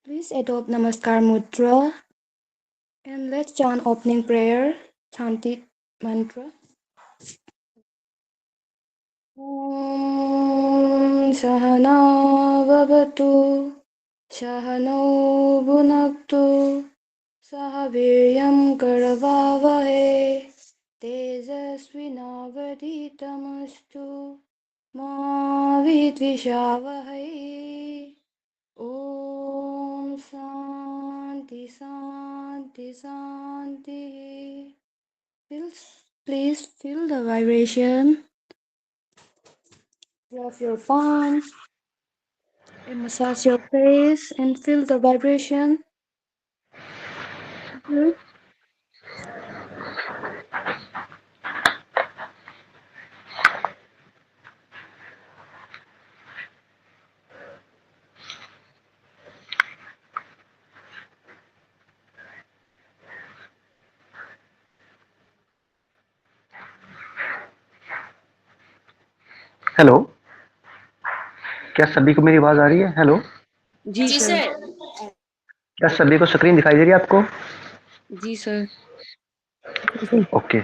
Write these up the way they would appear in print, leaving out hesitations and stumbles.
Please adopt Namaskar Mudra and let's chant opening prayer, chanted mantra. Om Sahana Vavatu Sahano Bhunaktu Sahaviryam Karavavahe Tejasvinavaditamastu Ma Vidvishavahe. Om Shanti Shanti Shanti. Please feel the vibration of your palms and massage your face and feel the vibration. Mhm. Hello, क्या सभी को मेरी आवाज आ रही है? Hello, जी sir. क्या सभी को स्क्रीन दिखाई दे रही है आपको? जी सर। ओके।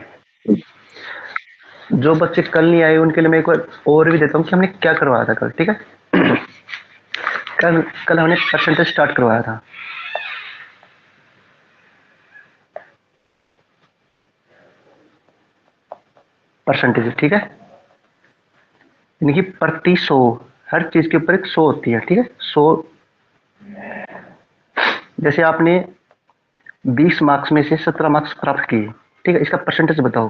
जो बच्चे कल नहीं आए उनके लिए मैं एक बार ओवर भी देता हूँ कि हमने क्या करवाया था कल। ठीक है, कल कल हमने परसेंटेज स्टार्ट करवाया था। परसेंटेज, ठीक है, यानी कि प्रति 100 हर चीज के ऊपर एक 100 होती है। ठीक है, 100 जैसे आपने 20 मार्क्स में से 17 मार्क्स प्राप्त किए, ठीक है, इसका परसेंटेज बताओ,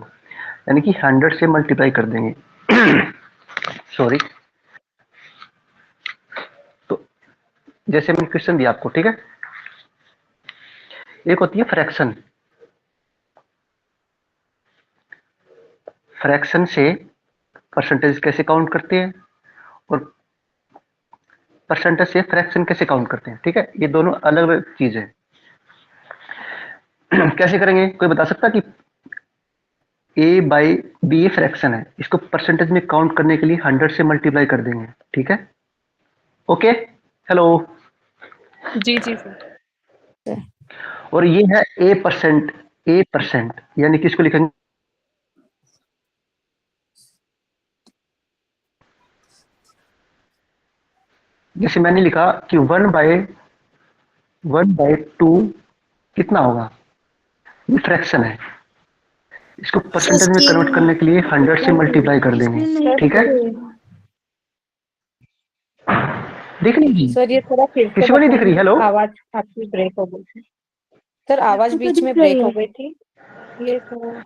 यानी कि 100 से मल्टीप्लाई कर देंगे। सॉरी। तो जैसे मैंने क्वेश्चन दिया आपको, ठीक है, एक होती है फ्रैक्शन। फ्रैक्शन से परसेंटेज कैसे काउंट करते हैं और परसेंटेज से फ्रैक्शन कैसे काउंट करते हैं, ठीक है, ये दोनों अलग अलग चीज है। कैसे करेंगे, कोई बता सकता कि ए बाई बी ए फ्रैक्शन है, इसको परसेंटेज में काउंट करने के लिए 100 से मल्टीप्लाई कर देंगे। ठीक है, ओके, हेलो। जी जी सर। और ये है ए परसेंट, यानी कि इसको लिखेंगे, जैसे मैंने लिखा कि 1/2 कितना होगा, ये फ्रैक्शन है, इसको परसेंटेज में कन्वर्ट करने के लिए 100 से मल्टीप्लाई कर देंगे। स्क्रीन नहीं सर ठीक है, दिख रही। दिख नहीं रही? सर ये थोड़ा फिर से किसी को नहीं दिख रही? बताएंगे, हेलो, आवाज आपकी ब्रेक हो गई थी। सर आवाज आपको तो बीच दिख में रही ब्रेक हो है। गई थी। ये थोड़ा।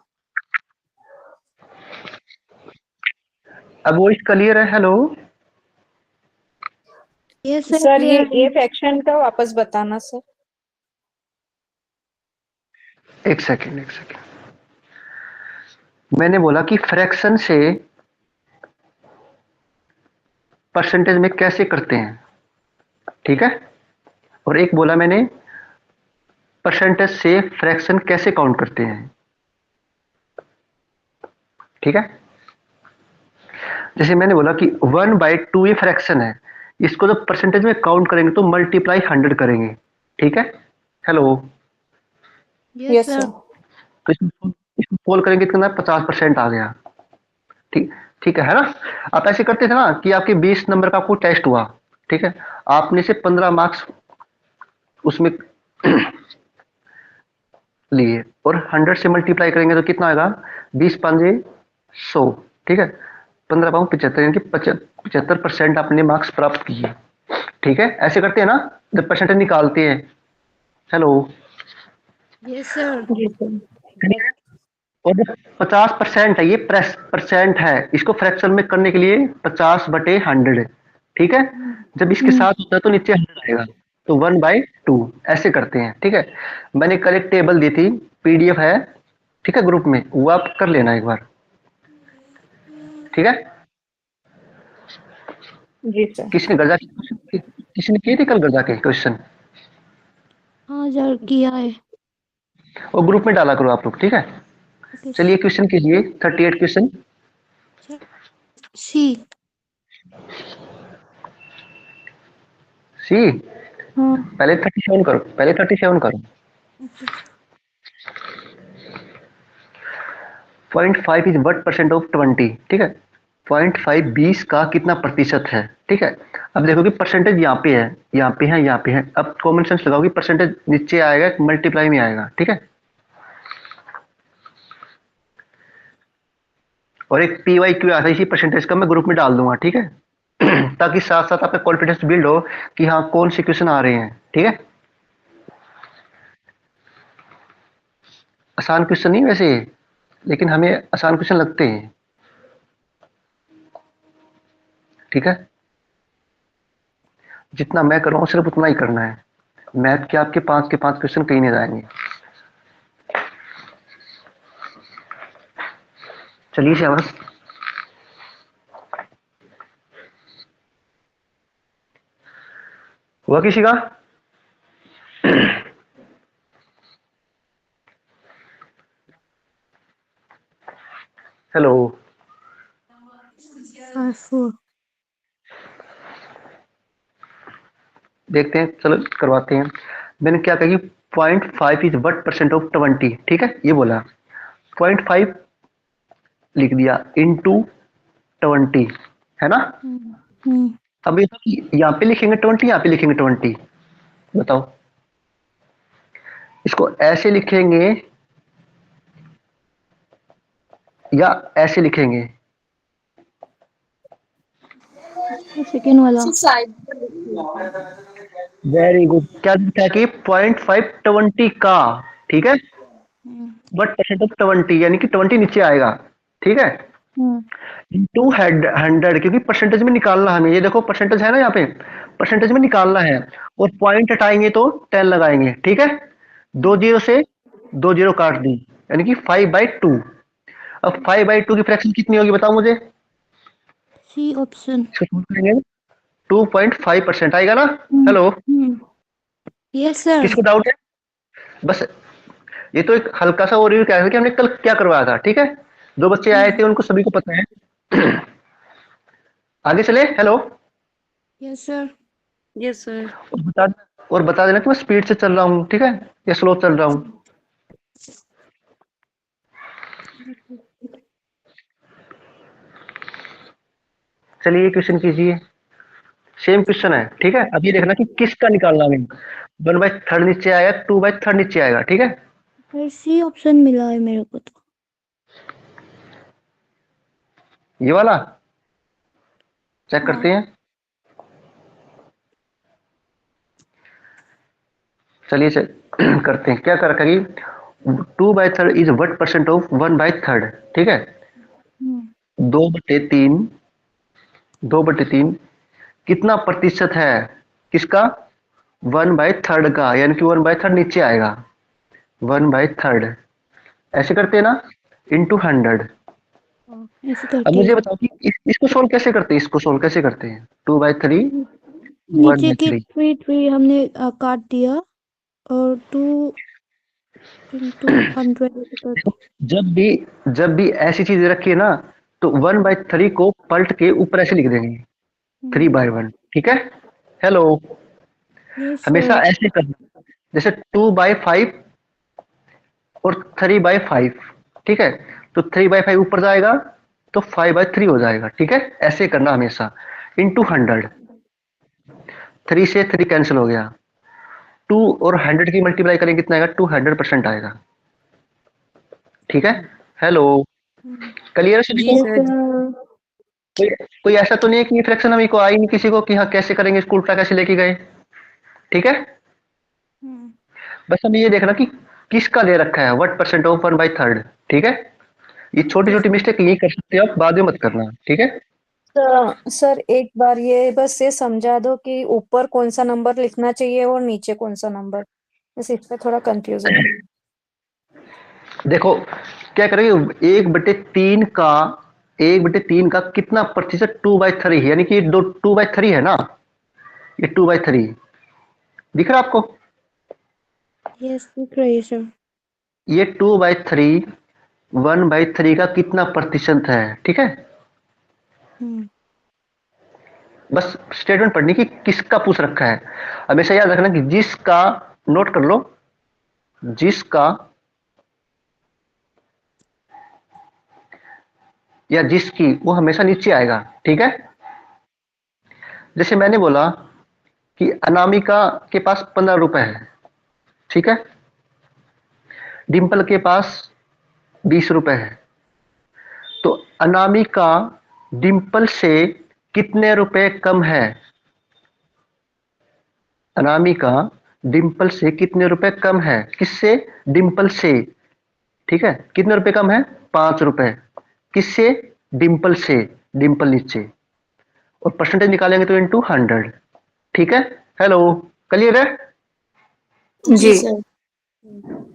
अब वॉइस क्लियर है? हेलो, ये सर सर ये क्लियर है। ए फ्रैक्शन का वापस बताना सर। एक सेकेंड एक सेकेंड, मैंने बोला कि फ्रैक्शन से परसेंटेज में कैसे करते हैं, ठीक है, और एक बोला मैंने परसेंटेज से फ्रैक्शन कैसे काउंट करते हैं। ठीक है, जैसे मैंने बोला कि 1/2 ये फ्रैक्शन है, इसको जब परसेंटेज में काउंट करेंगे तो मल्टीप्लाई 100 करेंगे। ठीक है, hello, yes yes sir. Sir. तो इसको फोल करेंगे कितना, 50% आ गया। ठीक, ठीक है ना? आप ऐसे करते थे ना कि आपके 20 नंबर का कोई टेस्ट हुआ, ठीक है, आपने से 15 मार्क्स उसमें लिए और 100 से मल्टीप्लाई करेंगे तो कितना आएगा, 20×5 100, ठीक है, 15×5 75, यानी कि 75% आपने मार्क्स प्राप्त किए। ठीक है, ऐसे करते हैं ना जब परसेंटेज निकालते हैं। Hello, yes sir. जी सर। और जब 50% है, ये प्रेस परसेंट है, इसको फ्रैक्शन में करने के लिए 50/100। ठीक है, जब इसके साथ होता है तो नीचे 100 आएगा, तो 1/2 ऐसे करते हैं। ठीक है, मैंने कल एक टेबल दी थी, पीडीएफ है, ठीक है, ग्रुप में, वो आप कर लेना एक बार। ठीक है, जी सर। किसी ने गर्जा किसी ने किए थे कल गर्जा के क्वेश्चन, हाँ सर किया है। वो ग्रुप में डाला करो आप लोग। ठीक है, ओके चलिए क्वेश्चन कीजिए, 38 क्वेश्चन। सी। सी, हाँ पहले 37 करो, पहले 37 करो। 0.5 इज व्हाट परसेंट ऑफ 20, ठीक है। 0.5 20 का कितना प्रतिशत है, ठीक है। अब देखो कि परसेंटेज यहाँ पे है, यहाँ पे है, यहाँ पे है। अब कॉमन सेंस लगाओ कि परसेंटेज नीचे आएगा मल्टीप्लाई में आएगा, ठीक है। और एक पी वाई क्यू आता है इसी परसेंटेज का, मैं ग्रुप में डाल दूंगा, ठीक है। ताकि साथ साथ आपका कॉन्फिडेंस बिल्ड हो कि हाँ कौन से क्वेश्चन आ रहे हैं, ठीक है। आसान क्वेश्चन नहीं वैसे, लेकिन हमें आसान क्वेश्चन लगते हैं, ठीक है। जितना मैं कर रहा हूँ सिर्फ उतना ही करना है। मैथ के आपके 5 के 5 क्वेश्चन कहीं नहीं जाएंगे। चलिए शाबाश। हुआ किसी का? हेलो। R4 देखते हैं, चलो करवाते हैं। मैंने क्या कहा कि 0.5 इज व्हाट परसेंट ऑफ 20, ठीक है, ये बोला। 0.5 लिख दिया इंटू 20, है ना। अब ये तो यहाँ पे लिखेंगे 20, यहाँ पे लिखेंगे 20, बताओ इसको ऐसे लिखेंगे या ऐसे लिखेंगे? सेकेंड वाला। साइड पर लिखिए। Very good. क्या लिखा है कि 0.5 20 का, ठीक है, बट परसेंट ऑफ 20, यानी कि 20 नीचे आएगा, ठीक है। इंटू 100, क्योंकि परसेंटेज में निकालना हमें, ये देखो परसेंटेज है ना यहाँ पे, परसेंटेज में निकालना है। और पॉइंट हटाएंगे तो 10 लगाएंगे, ठीक है। 2 जीरो से 2 जीरो काट दी, यानी कि 5/2। अब 5/2 की फ्रैक्शन कितनी होगी बताओ मुझे। C option. 2.5% आएगा ना। Hello, yes sir. किसको डाउट है? बस ये तो एक हल्का सा ओवरव्यू क्या है कि हमने कल क्या करवाया था, ठीक है। 2 बच्चे आए थे, उनको सभी को पता है। आगे चले। Hello. Yes sir. Yes sir. और बता और बता देना कि मैं स्पीड से चल रहा हूँ, ठीक है, या स्लो चल रहा हूँ। चलिए क्वेश्चन कीजिए। सेम क्वेश्चन है, ठीक है। अब ये देखना कि किसका निकालना है। 1/3 नीचे आएगा, 2/3 नीचे आएगा, ठीक है। सर सी ऑप्शन मिला है मेरे को तो। ये वाला चेक करते हैं। चलिए करते हैं। क्या कर रखा है कि 2/3 इज व्हाट परसेंट ऑफ 1/3, ठीक है। 2/3, 2/3 कितना प्रतिशत है किसका? 1/3 का, यानी कि 1/3 नीचे आएगा। 1/3 ऐसे करते हैं ना, इंटू 100। ऐसे अब करते हैं मुझे सर। बताओ कि इसको सोल्व कैसे करते हैं, इसको सोल्व कैसे करते हैं? 2/3, वन नीचे बाई के थ्री 3 हमने काट दिया और 2 इंटू 100 ऐसे देखो, करके। जब भी ऐसी चीज रखी है ना, तो 1/3 को पलट के ऊपर ऐसे लिख देंगे, 3/1, ठीक है। हेलो। यस हमेशा सर। ऐसे करना, जैसे 2/5 और 3/5, ठीक है। तो 3/5 ऊपर जाएगा तो 5/3 हो जाएगा, ठीक है। ऐसे करना हमेशा, इंटू 100। 3 से 3 कैंसिल हो गया। 2 और 100 की मल्टीप्लाई करेंगे कितना आएगा? 200% आएगा, ठीक है। हेलो, क्लियर है सभी जी को? Yes sir. सर। कोई कोई ऐसा तो नहीं है कि ये फ्रैक्शन हमें को आई नहीं किसी को कि हाँ कैसे करेंगे, स्कूल का कैसे लेके गए, ठीक है। बस हमें ये देखना कि किसका दे रखा है व्हाट परसेंट ऑफ 1/3, ठीक है। ये छोटी ओके छोटी सर। मिस्टेक ये कर सकते हो आप, बाद में मत करना, ठीक है। सर एक बार ये बस ये समझा दो कि ऊपर कौन सा नंबर लिखना चाहिए और नीचे कौन सा नंबर, बस इसमें थोड़ा कंफ्यूजन है। देखो क्या करेंगे, 1/3 का कितना प्रतिशत 2/3 है, यानी कि 2/3 है ना, ये 2/3 दिख रहा है आपको? यस दिख रही है सर। ये 2/3 1/3 का कितना प्रतिशत है, ठीक है। बस स्टेटमेंट पढ़नी कि किसका पूछ रखा है। हमेशा याद रखना कि जिसका, नोट कर लो, जिसका या जिसकी, वो हमेशा नीचे आएगा। ठीक है, जैसे मैंने बोला कि अनामिका के पास 15 रुपए है, ठीक है, डिंपल के पास 20 रुपए है, तो अनामिका डिंपल से कितने रुपए कम है? अनामिका डिंपल से कितने रुपए कम है? किससे? डिंपल से। ठीक है, कितने रुपए कम है? 5 रुपए। किससे? डिंपल से। डिंपल नीचे, और परसेंटेज निकालेंगे तो इनटू 100। ठीक है, हेलो, क्लियर है? जी सर।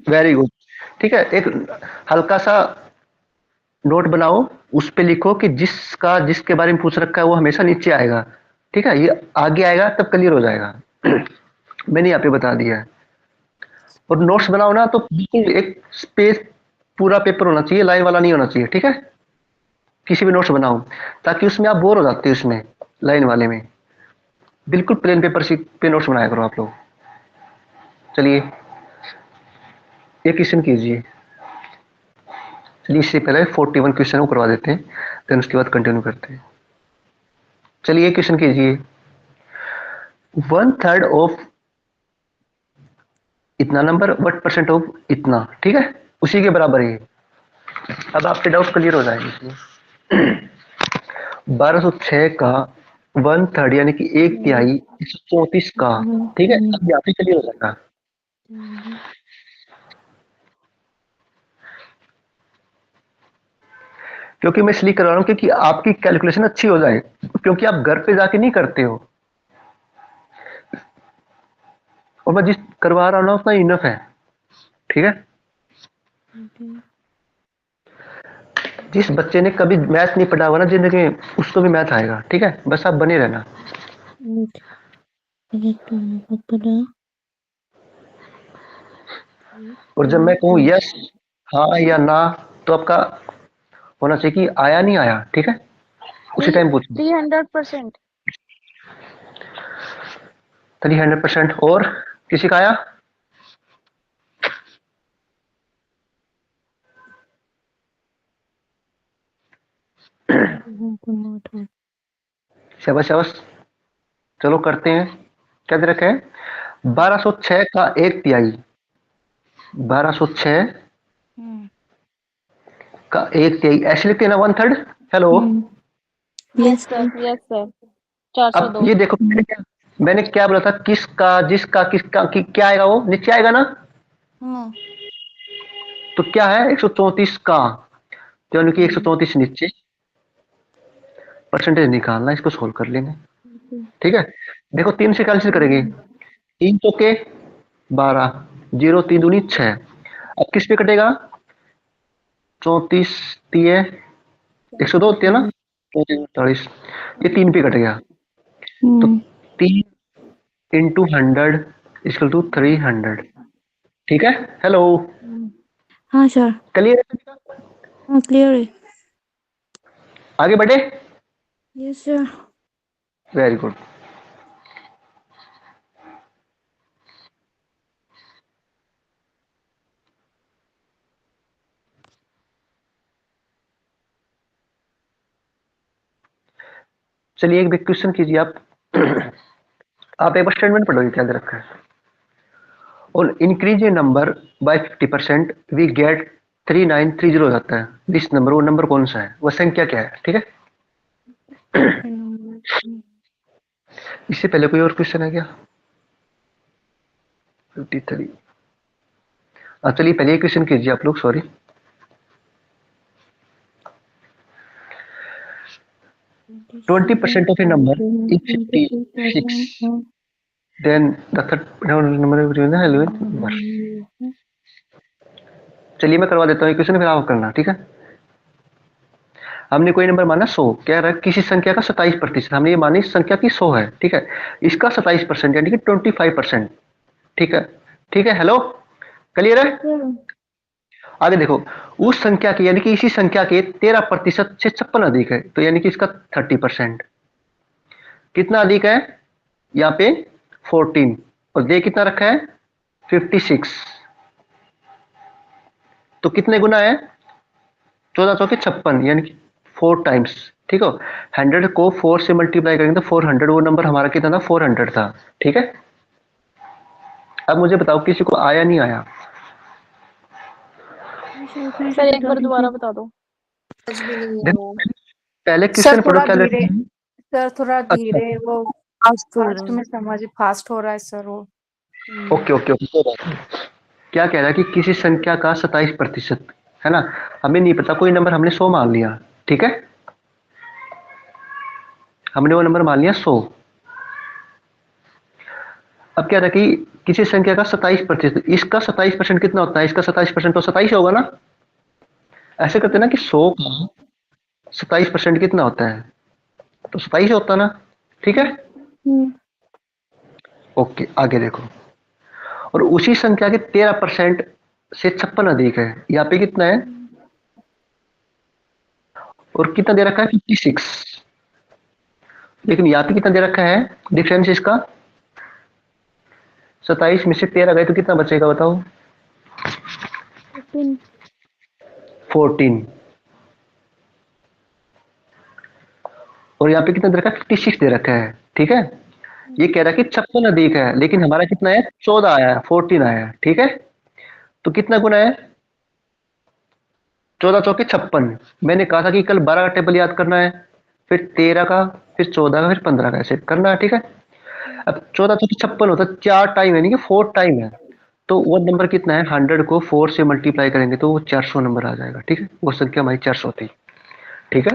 Very good. ठीक है, एक हल्का सा नोट बनाओ, उस पे लिखो कि जिसका, जिसके बारे में पूछ रखा है वो हमेशा नीचे आएगा। ठीक है, ये आगे आएगा तब क्लियर हो जाएगा। मैंने यहाँ पे बता दिया है। और नोट्स बनाओ ना तो बिल्कुल एक पेज, पूरा पेपर होना चाहिए, लाइन वाला नहीं होना चाहिए। ठीक है, किसी भी नोट्स बनाओ, ताकि उसमें आप बोर हो जाते हो, उसमें लाइन वाले में बिल्कुल प्लेन पेपर पे नोट्स बनाया करो आप लोग। चलिए ये क्वेश्चन कीजिए। चलिए इससे पहले 41 क्वेश्चन को करवा देते हैं, देन उसके बाद कंटिन्यू करते हैं। चलिए ये क्वेश्चन कीजिए, 1/3 ऑफ इतना नंबर, वट परसेंट ऑफ इतना। ठीक है, उसी के बराबर है। अब आपके डाउट क्लियर हो जाएंगे इसलिए। 1206 का 1/3 यानी कि 1/3 134 का। ठीक है, अब यहाँ पे क्लियर हो जाएगा। क्योंकि मैं इसलिए कर रहा हूँ क्योंकि आपकी कैलकुलेशन अच्छी हो जाए, क्योंकि आप घर पे जाके नहीं करते हो, और मैं जिस करवा रहा हूँ ना उतना इनफ है। ठीक है, जिस बच्चे ने कभी मैथ नहीं पढ़ा हुआ ना जिंदगी में, उसको भी मैथ आएगा। ठीक है, बस आप बने रहना। और जब मैं कहूँ यस, हाँ या ना, तो आपका होना चाहिए कि आया नहीं आया। ठीक है, उसी टाइम पूछना। 300%। 300%। और किसी का आया? शाबाश शाबाश, चलो करते हैं। क्या दे रखा है? 1206 का 1/3, 1206 का 1/3 ऐसे लिखते हैं ना, 1/3। Hello, yes sir, yes sir. अब 402। ये देखो, मैंने क्या बोला था, किसका, जिसका, किसका, क्या आएगा? वो नीचे आएगा ना। तो क्या है? 134 का, तो यानी कि 134 नीचे, परसेंटेज निकालना, इसको सोल्व कर लेंगे। ठीक है, देखो 3 से कैंसिल करेंगे, 3 चौके 12, 0 3 दूनी 6। अब किस पे कटेगा? 34 दिए 102 होती है ना, 44, ये 3 पे कट गया। तो 3 इंटू 100 इक्वल टू 300। ठीक है, हेलो, हाँ सर, क्लियर है? हाँ क्लियर है। आगे बढ़े। Yes sir. Very good. चलिए एक क्वेश्चन कीजिए आप। आप एक बार स्टेटमेंट पढ़ोगे, क्या दे रखा है? और increase a number by 50% we get 3930 हो जाता है। दिस नंबर, वो नंबर कौन सा है? वो संख्या क्या है? ठीक है, इससे पहले कोई और क्वेश्चन है क्या? 53। चलिए पहले एक क्वेश्चन कीजिए आप लोग, sorry. Twenty percent of a number is 56, then the third number. चलिए मैं करवा देता हूँ क्वेश्चन, फिर आप करना। ठीक है, हमने कोई नंबर माना 100, क्या रहा? किसी संख्या का 27%, हमने ये मानी संख्या की 100 है। ठीक है, इसका 27% यानी कि 25%। ठीक है, ठीक है, हेलो, क्लियर है? आगे देखो, उस संख्या की यानी कि इसी संख्या के 13% से 56 अधिक है, तो यानी कि इसका 30%। कितना अधिक है यहाँ पे 14 और दे कितना रखा है 56, तो कितने गुना है 14 चौके 56 यानी कि 4 टाइम्स। ठीक है, 100 को 4 से मल्टीप्लाई करेंगे तो 400, वो नंबर हमारा कितना था 400 था। ठीक है, अब मुझे बताओ किसी को आया नहीं आया? फिर से सर एक बता बार दोबारा दीजिए। बता दो। समझ भी नहीं देखो आया। पहले सर क्वेश्चन पढ़ो थोड़ा क्या धीरे, रहता है। सर थोड़ा अच्छा, धीरे, वो फास्ट हो रहा फास्ट है। में समझ, फास्ट हो रहा है सर वो। ओके ओके ओके, कोई बात नहीं। क्या कह रहा है कि किसी संख्या का 27%, है ना, हमें नहीं पता, कोई नंबर हमने 100 मान लिया। ठीक है, हमने वो नंबर मान लिया 100। अब क्या था कि किसी संख्या का 27%, इसका 27% कितना होता है, इसका 27% तो 27 होगा ना। ऐसे करते ना कि 100 का 27% कितना होता है, तो 27 होता ना। ठीक है, ओके आगे देखो। और उसी संख्या के 13% से 56 अधिक है, यहाँ पे कितना है, और कितना दे रखा है 56, लेकिन यहाँ पे कितना दे रखा है, डिफरेंस इसका 27 में से 13 गए तो कितना बचेगा बताओ, 14। और यहाँ पे कितना दे रखा है 56 दे रखा है। ठीक है, ये कह रहा है कि 56 अधिक है, लेकिन हमारा कितना है 14 आया है, 14 आया है। ठीक है, तो कितना गुना है 14 चौके 56। मैंने कहा था कि कल 12 का टेबल याद करना है, फिर 13 का, फिर 14 का, फिर 15 का, ऐसे करना है। ठीक है, अब 14 चौके 56 होता है 4 टाइम, यानी कि 4 टाइम है, तो वो नंबर कितना है, 100 को 4 से मल्टीप्लाई करेंगे तो वो 400 नंबर आ जाएगा। ठीक है, वो संख्या हमारी 400 थी। ठीक है,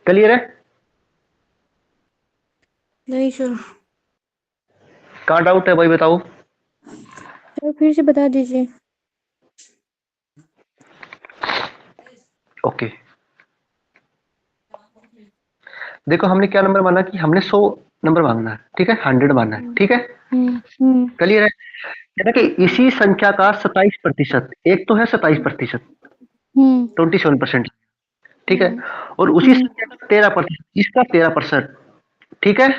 क्लियर है? नहीं सर। कहाँ डाउट है भाई बताओ। सर फिर से बता दीजिए। ओके, देखो हमने क्या नंबर माना कि हमने 100 नंबर मांगना है। ठीक है, 100 मानना है। ठीक है, क्लियर है? कहना कि इसी संख्या का 27%, एक तो है 27%, 27%। ठीक है, और उसी संख्या का 13%, इसका 13%। ठीक है,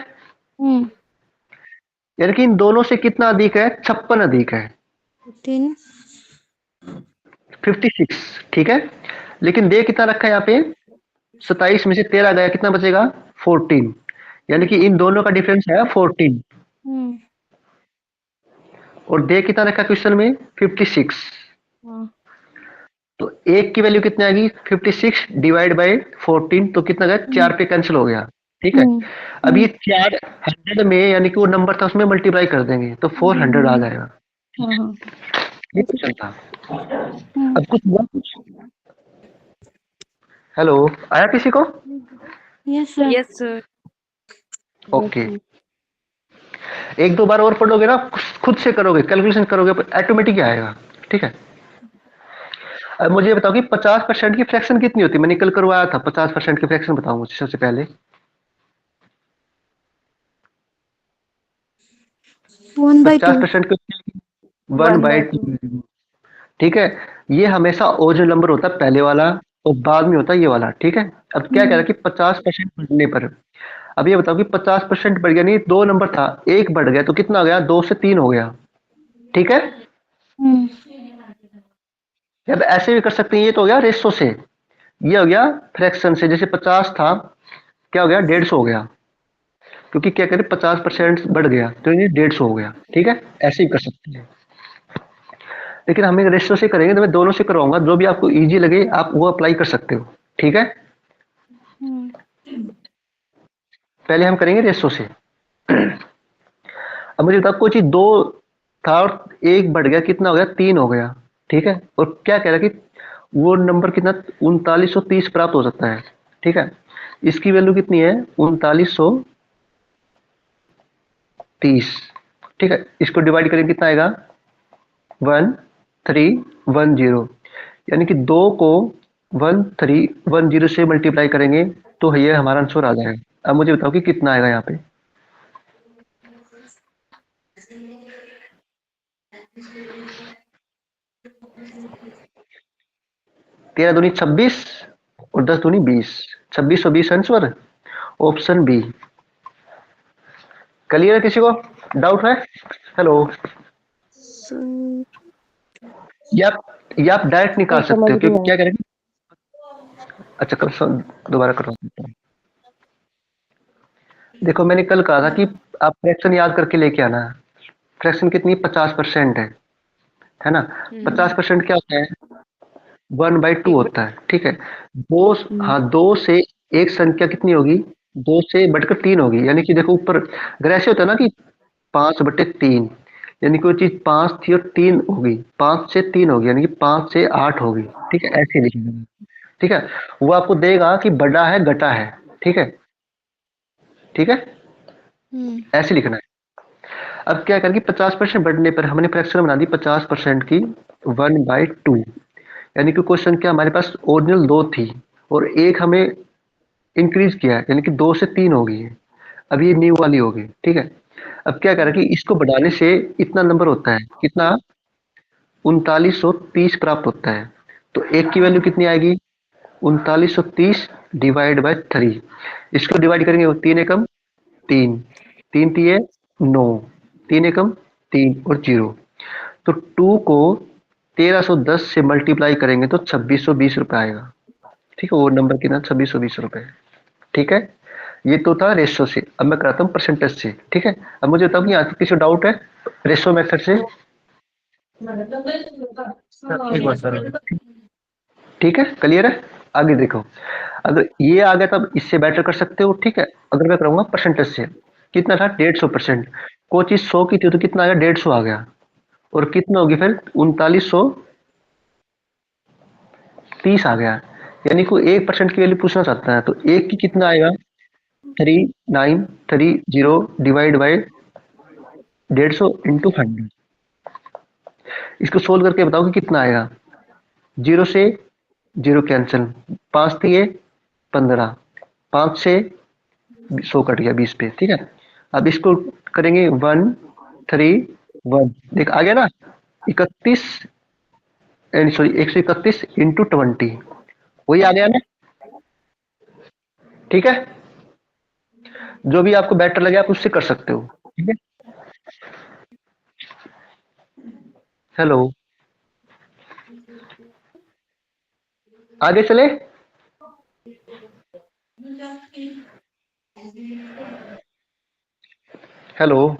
यानी कि इन दोनों से कितना अधिक है, 56 अधिक है, 56। ठीक है, लेकिन दे कितना रखा है यहाँ पे, 27 में से 13 गया, कितना बचेगा 14, यानी कि इन दोनों का डिफरेंस है 14। और दे कितना रखा क्वेश्चन में 56, तो एक की वैल्यू कितनी आएगी 56 डिवाइड बाय 14, तो कितना गया 4 पे कैंसिल हो गया। ठीक है, अब ये 4 100 में, यानी कि वो नंबर था उसमें मल्टीप्लाई कर देंगे तो 400 आ जाएगा। ये क्वेश्चन था। अब कुछ हुआ कुछ, हेलो, आया किसी को? Yes sir. Yes sir. Okay, एक दो बार और पढ़ोगे ना, खुद से करोगे, कैलकुलेशन करोगे, ऑटोमेटिक आएगा। ठीक है, अब मुझे ये बताओ कि 50% की फ्रैक्शन कितनी होती है, मैंने कल करवाया था, 50% की फ्रैक्शन बताओ मुझे सबसे पहले। 1/2। 50% की 1/2। 1/2। ठीक है, ये हमेशा ओरिजिनल नंबर होता है पहले वाला, और बाद में होता है ये वाला। ठीक है, अब क्या कह रहा है कि 50% बढ़ने पर, अब ये बताओ कि 50% बढ़ गया, नहीं दो नंबर था, एक बढ़ गया तो कितना हो गया, 2 से 3 हो गया। ठीक है, अब ऐसे भी कर सकते हैं, ये तो हो गया रेशो से, ये हो गया फ्रैक्शन से, जैसे 50 था, क्या हो गया 150 हो गया, क्योंकि क्या करें 50% बढ़ गया तो ये 150 हो गया। ठीक है, ऐसे ही कर सकते हैं, लेकिन हम एक रेशो से करेंगे तो मैं दोनों से करवाऊंगा, जो भी आपको इजी लगे आप वो अप्लाई कर सकते हो। ठीक है, पहले हम करेंगे रेशो से। अब मुझे बताओ कोई चीज दो था और एक बढ़ गया, कितना हो गया 3 हो गया। ठीक है, और क्या कह रहा है कि वो नंबर कितना 3930 प्राप्त हो सकता है। ठीक है, इसकी वैल्यू कितनी है 3930। ठीक है, इसको डिवाइड करें कितना आएगा 1310, यानी कि 2 को 1310 से मल्टीप्लाई करेंगे तो ये हमारा आंसर आ जाएगा। अब मुझे बताओ कि कितना आएगा यहाँ पे, 13 दूनी 26 और 10 दूनी 20, 2620 आंसर ऑप्शन बी। क्लियर है? किसी को डाउट है? हेलो, या आप डायरेक्ट निकाल समझ सकते हो, क्योंकि गया। क्या करेंगे। अच्छा, दोबारा करो। देखो, मैंने कल कहा था कि आप फ्रैक्शन याद करके लेके आना। फ्रैक्शन कितनी 50% है ना। 50% क्या होता है? 1/2 होता है, ठीक है। हाँ, 2 से एक संख्या कितनी होगी? 2 से बढ़कर 3 होगी, यानी कि देखो ऊपर अगर ऐसे होता है ना कि 5/3, यानी कोई चीज 5 थी और 3 होगी, 5 से 3 होगी, यानी कि 5 से 8 होगी, ठीक है। ऐसे लिखेंगे, ठीक है। वो आपको देगा कि बड़ा है घटा है, ठीक है, ठीक है, ऐसे लिखना है। अब क्या करेंगे, 50% बढ़ने पर हमने फ्रैक्शन बना दी 50% की 1/2, यानी कि कोई संख्या हमारे पास ओरिजिनल 2 थी और एक हमें इंक्रीज किया है, यानी कि 2 से 3 हो गई है। अब ये न्यू वाली होगी, ठीक है। अब क्या करें कि इसको बढ़ाने से इतना नंबर होता है, कितना? 3930 प्राप्त होता है। तो एक की वैल्यू कितनी आएगी? 3930 डिवाइड बाय 3। इसको डिवाइड करेंगे, वो 3 एकम 3, 3 तिये 9, 3 एकम 3 और 0। तो 2 को 1310 से मल्टीप्लाई करेंगे तो 2620 रुपए आएगा, ठीक है। वो नंबर कितना? 2620 रुपए, ठीक है। ये तो था रेशो से। अब मैं कराता हूँ परसेंटेज से, ठीक है। अब मुझे बताओ कि यहाँ तक किसी डाउट है रेशो मेथड से? एक बार सर। ठीक है, क्लियर है? आगे देखो, अगर ये आ गया तब इससे बेटर कर सकते हो, ठीक है। अगर मैं करूंगा परसेंटेज से, कितना था? 150%। कोई चीज 100 की थी तो कितना आ गया? 150 आ गया। और कितना होगी फिर? 3930 आ गया। यानी कोई 1% की वैल्यू पूछना चाहता है तो एक की कितना आएगा? 3930 डिवाइड बाई 150 इंटू 100। इसको सोल्व करके बताओ कि कितना आएगा। 0 से 0 कैंसिल, 5 थी ये 15, 5 से 100 कट गया 20 पे, ठीक है। अब इसको करेंगे 131, देख आ गया ना। 31, सॉरी 131 इंटू 20, वही आ गया ना, ठीक है। जो भी आपको बेटर लगे आप उससे कर सकते हो, ठीक है। हेलो, आगे चले। हेलो,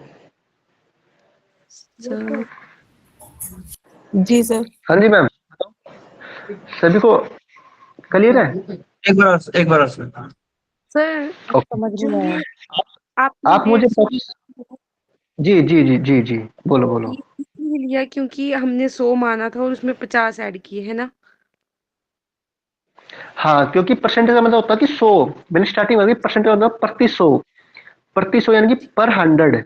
जी सर। हाँ जी मैम, सभी को क्लियर है? एक बार सर। सर ओके, समझ नहीं आया। आपने आप मुझे 150 जी जी जी जी जी, बोलो बोलो। ये इसलिए लिया क्योंकि हमने 100 माना था और उसमें 50 ऐड किए है ना। हाँ, क्योंकि परसेंटेज का मतलब होता है कि 100, मैंने स्टार्टिंग में परसेंटेज मतलब प्रति 100 यानी कि पर 100,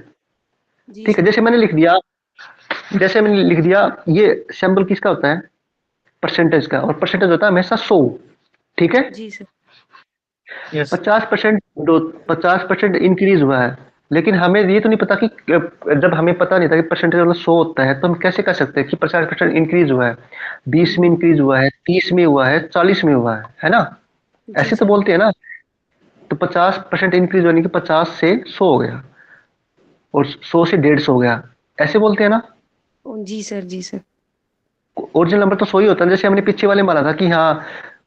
जी ठीक है। सर। जैसे मैंने लिख दिया ये सैंपल किसका होता है? परसेंटेज का, और परसेंटेज होता है हमेशा 100, ठीक है। जी सर। यस। 50% 50% इंक्रीज हुआ है, लेकिन हमें ये तो नहीं पता कि जब हमें पता नहीं था कि परसेंटेज मतलब 100 होता है तो हम कैसे कह सकते हैं कि 50% इंक्रीज हुआ है, 20 में इंक्रीज हुआ है, 30 में हुआ है, 40 में हुआ है ना। जी ऐसे तो सर। बोलते हैं ना। तो 50% इंक्रीज होने की 50 से 100 हो गया और 100 से 150 हो गया, ऐसे बोलते हैं ना। जी सर। जी सर। ओरिजिनल नंबर तो 100 ही होता है। जैसे हमने पीछे वाले माना था कि हाँ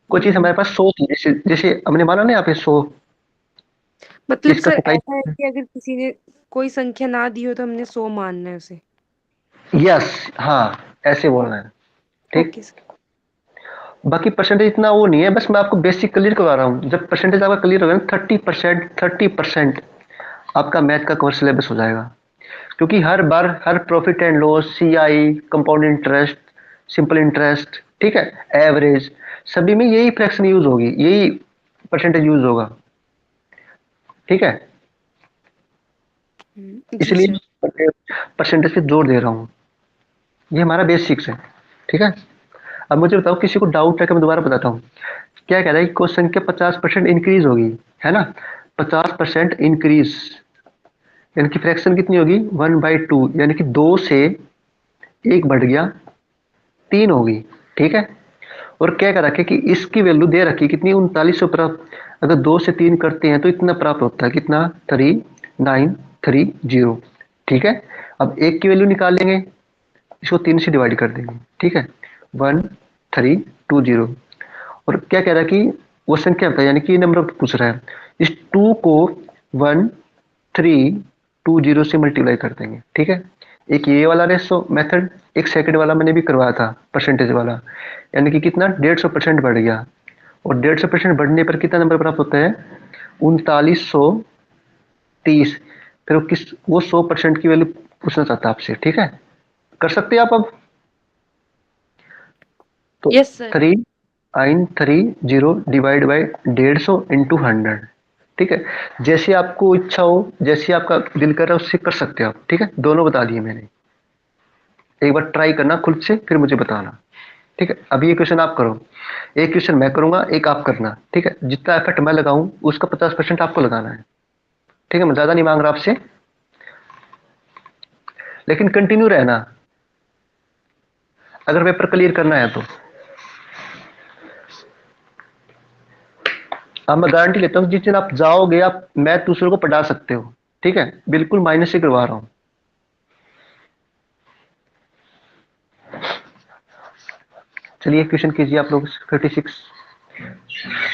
कोई चीज हमारे पास 100 थी, जैसे जैसे हमने माना ना यहाँ पे 100, मतलब इसका सर सताइस। ऐसा है कि अगर किसी ने कोई संख्या ना दी हो तो हमने 100 मानना है उसे। यस, हाँ, ऐसे बोलना है, ठीक। Okay sir. बाकी परसेंटेज इतना वो नहीं है, बस मैं आपको बेसिक क्लियर करवा रहा हूँ। जब परसेंटेज आपका क्लियर होगा ना 30%, आपका मैथ का कोर्स सिलेबस हो जाएगा। क्योंकि हर बार हर profit and loss, CI, compound interest, simple interest, ठीक है, एवरेज, सभी में यही फ्रैक्शन यूज होगी, यही परसेंटेज यूज होगा, ठीक है। जी इसलिए सर। परसेंटेज पे जोर दे रहा हूँ। ये हमारा बेसिक्स है, ठीक है। अब मुझे बताओ किसी को डाउट है कि मैं दोबारा बताता हूँ। क्या कह रहा है कि क्वेश्चन के 50% इंक्रीज होगी, है ना। 50% इंक्रीज यानी कि फ्रैक्शन कितनी होगी? 1/2, यानी कि 2 से 1 बढ़ गया 3 होगी, ठीक है। और क्या कर रखे कि इसकी वैल्यू दे रखी कितनी 3900 प्राप्त, अगर 2 से 3 करते हैं तो इतना प्राप्त होता है, कितना 3930। ठीक है, अब एक की वैल्यू निकालेंगे, इसको 3 से डिवाइड कर देंगे। ठीक है, 1320। और क्या कह रहा है कि वो संख्या बताए, यानी कि नंबर पूछ रहा है, इस 2 को 1320 से मल्टीप्लाई कर देंगे। ठीक है, एक ये वाला रेशो मेथड, एक सेकंड वाला मैंने भी करवाया था परसेंटेज वाला, यानी कि कितना 150% बढ़ गया। और 150% बढ़ने पर कितना नंबर प्राप्त होता है 3930। फिर वो 100% की वैल्यू पूछना चाहता है आपसे। ठीक है, कर सकते हैं आप अब। तो yes sir. 3930 divide by 150 into 100। ठीक है, जैसे आपको इच्छा हो, जैसे आपका दिल कर रहा है उससे कर सकते हो आप। ठीक है, दोनों बता दिए मैंने, एक बार ट्राई करना खुद से फिर मुझे बताना। ठीक है, अभी ये क्वेश्चन आप करो, एक क्वेश्चन मैं करूंगा, एक आप करना। ठीक है, जितना एफर्ट मैं लगाऊं उसका 50% आपको लगाना है। ठीक है, मैं ज्यादा नहीं मांग रहा आपसे, लेकिन कंटिन्यू रहना अगर पेपर क्लियर करना है तो। अब मैं गारंटी लेता हूँ जिस दिन आप जाओगे आप मैथ दूसरों को पढ़ा सकते हो। ठीक है, बिल्कुल माइनस से करवा रहा हूं। चलिए क्वेश्चन कीजिए आप लोग। 36,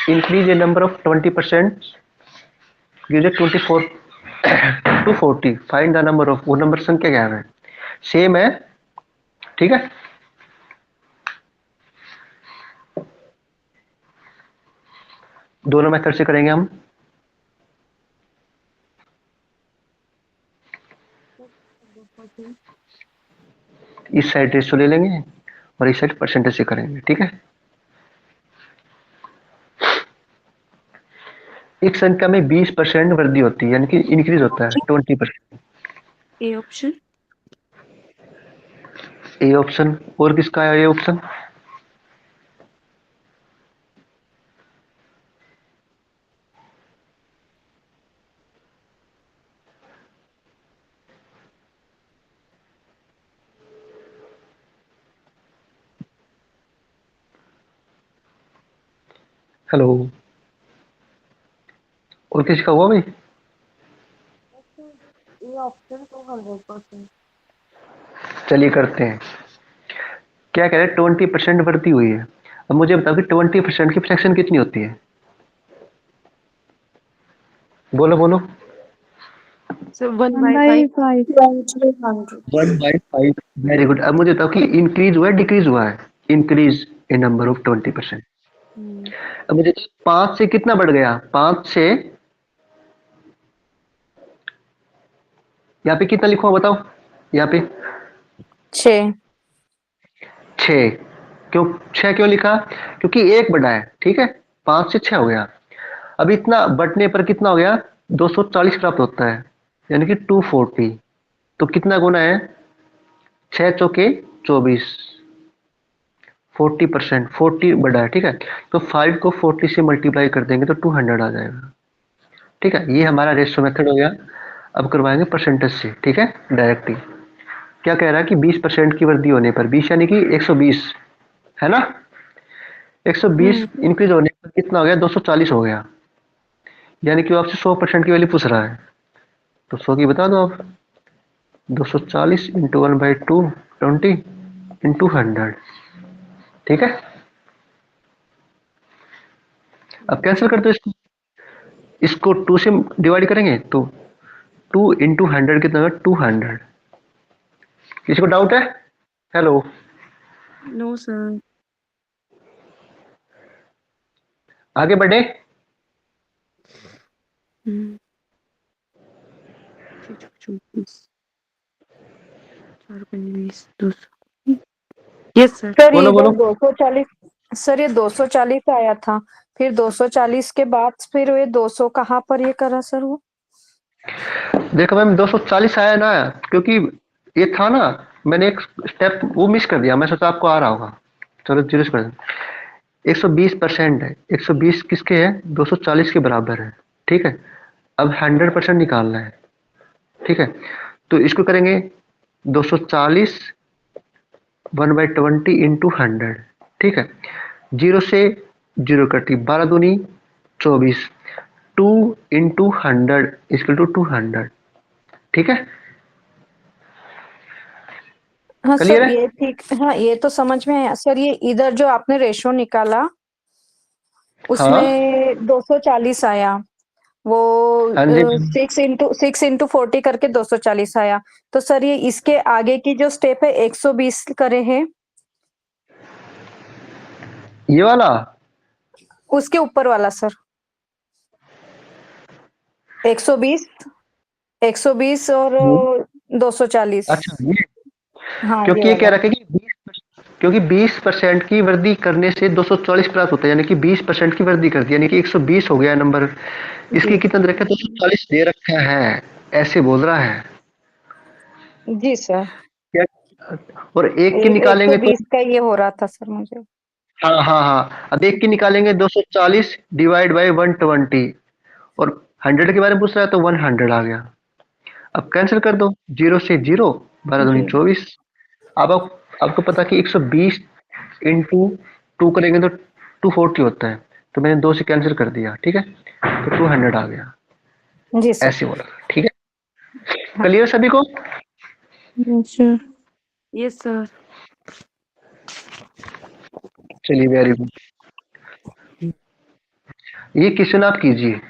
increase a number of 20%, give 24 to 40, find the number of, वो नंबर संख्या क्या है, सेम है। ठीक है, दोनों मेथड से करेंगे हम। इस साइड रेशो ले लेंगे और इस साइड परसेंटेज से करेंगे। ठीक है, एक संख्या में 20% वृद्धि होती है, यानी कि इंक्रीज होता है 20%। A option. ए ऑप्शन, और किसका है ए ऑप्शन? हेलो, और किसका हुआ भाई? ये ऑप्शन तो 100%। चलिए करते हैं। क्या कह रहे हैं 20% वृद्धि हुई है। अब मुझे बताओ कि 20% की फ्रैक्शन कितनी होती है, बोलो बोलो। सर 1/5। 1/5। Very good. अब मुझे बताओ कि इंक्रीज हुआ है डिक्रीज हुआ है? Increase a number of 20%। अब मुझे 5 से कितना बढ़ गया, 5 से यहाँ पे कितना लिखूं बताओ, यहाँ पे 6। 6। क्यों 6 क्यों लिखा? क्योंकि एक बढ़ा है। ठीक है, 5 से 6 हो गया। अब इतना बढ़ने पर कितना हो गया 240 प्राप्त होता है, यानी कि 240। तो कितना गुना है 6 चौके 24, 40%, 40 बढ़ा है। ठीक है, तो 5 को 40 से मल्टीप्लाई कर देंगे तो 200 आ जाएगा। ठीक है, ये हमारा रेशो मेथड हो गया। अब करवाएंगे परसेंटेज से। ठीक है, डायरेक्टली क्या कह रहा है कि 20% की वृद्धि होने पर, 20 यानी कि 120 है ना, 120 इंक्रीज होने पर कितना हो गया 240 हो गया, यानी कि वो आपसे 100% की वैल्यू पूछ रहा है। तो 100 की बता दो आप, 240 इंटू 1/2, 20 इंटू 100। ठीक है, अब कैंसिल कर दो इसको, इसको 2 से डिवाइड करेंगे तो 2 इंटू 100 कितना होगा 200। किसी को डाउट है? Hello, no sir. आगे बढ़े। 4 20 यस सर। सर बोलो ये बोलो। 240। सर ये 240 आया था, फिर 240 के बाद फिर ये 200 कहाँ पर ये करा सर वो? देखो मैम 240 आया ना, क्योंकि ये था ना, मैंने एक स्टेप वो मिस कर दिया, मैं सोचा आपको आ रहा होगा। चलो 0%, 120% है, 120 किसके है 240 के बराबर है। ठीक है, अब 100% निकालना है। ठीक है, तो इसको करेंगे 240 1/20 इंटू 100। ठीक है, 0 से 0 कटी, 12 दूनी 24, 2 इंटू 100 इक्वल टू 200। ठीक है, हाँ क्लियर सर, है? ये ठीक, हाँ ये तो समझ में आया सर। ये इधर जो आपने रेशो निकाला हाँ उसमें 240 आया, वो हाँ जी मैम। 6 इंटू 40 करके 240 आया। तो सर ये इसके आगे की जो स्टेप है 120 करे हैं, ये वाला उसके ऊपर वाला सर 120, 120 और 240। अच्छा ये, हाँ ये क्योंकि ये कह वाला। रखा है कि 20% की वृद्धि करने से 240 प्राप्त होता है, यानी कि 20% की वृद्धि कर दी, यानी कि 120 हो गया नंबर। इसकी जी कितना दे रखा है? 240 दे रखा है, ऐसे बोल रहा है जी सर, क्या? और एक की एक निकालेंगे तो 120 का ये हो रहा था सर मुझे। हाँ हाँ हाँ, अब एक की निकालेंगे 240 डिवाइड बाई 120, और 100 के बारे में पूछ रहा है तो 100 आ गया। अब कैंसिल कर दो, 0 से 0, 12 दूनी जी 24। अब आपको पता कि 120 इंटू 2 करेंगे तो 240 होता है, तो मैंने 2 से कैंसिल कर दिया। ठीक है, तो 200 आ गया, जी सर। ऐसे बोला। ठीक है, हाँ क्लियर सभी को? Yes, sir. Yes sir. चलिए वेरी गुड। ये क्वेश्चन आप कीजिए।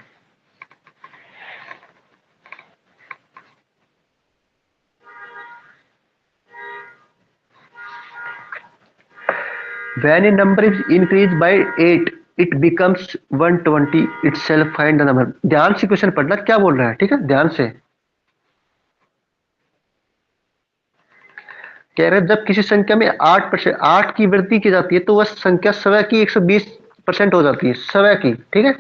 When a number is increased by 8 it becomes 120 itself, find the number। ध्यान से क्वेश्चन पढ़ना क्या बोल रहा है, ठीक है, ध्यान से। कह रहे हैं जब किसी संख्या में 8% 8 की वृद्धि की जाती है तो वह संख्या स्वयं की 120% हो जाती है, स्वयं की। ठीक है,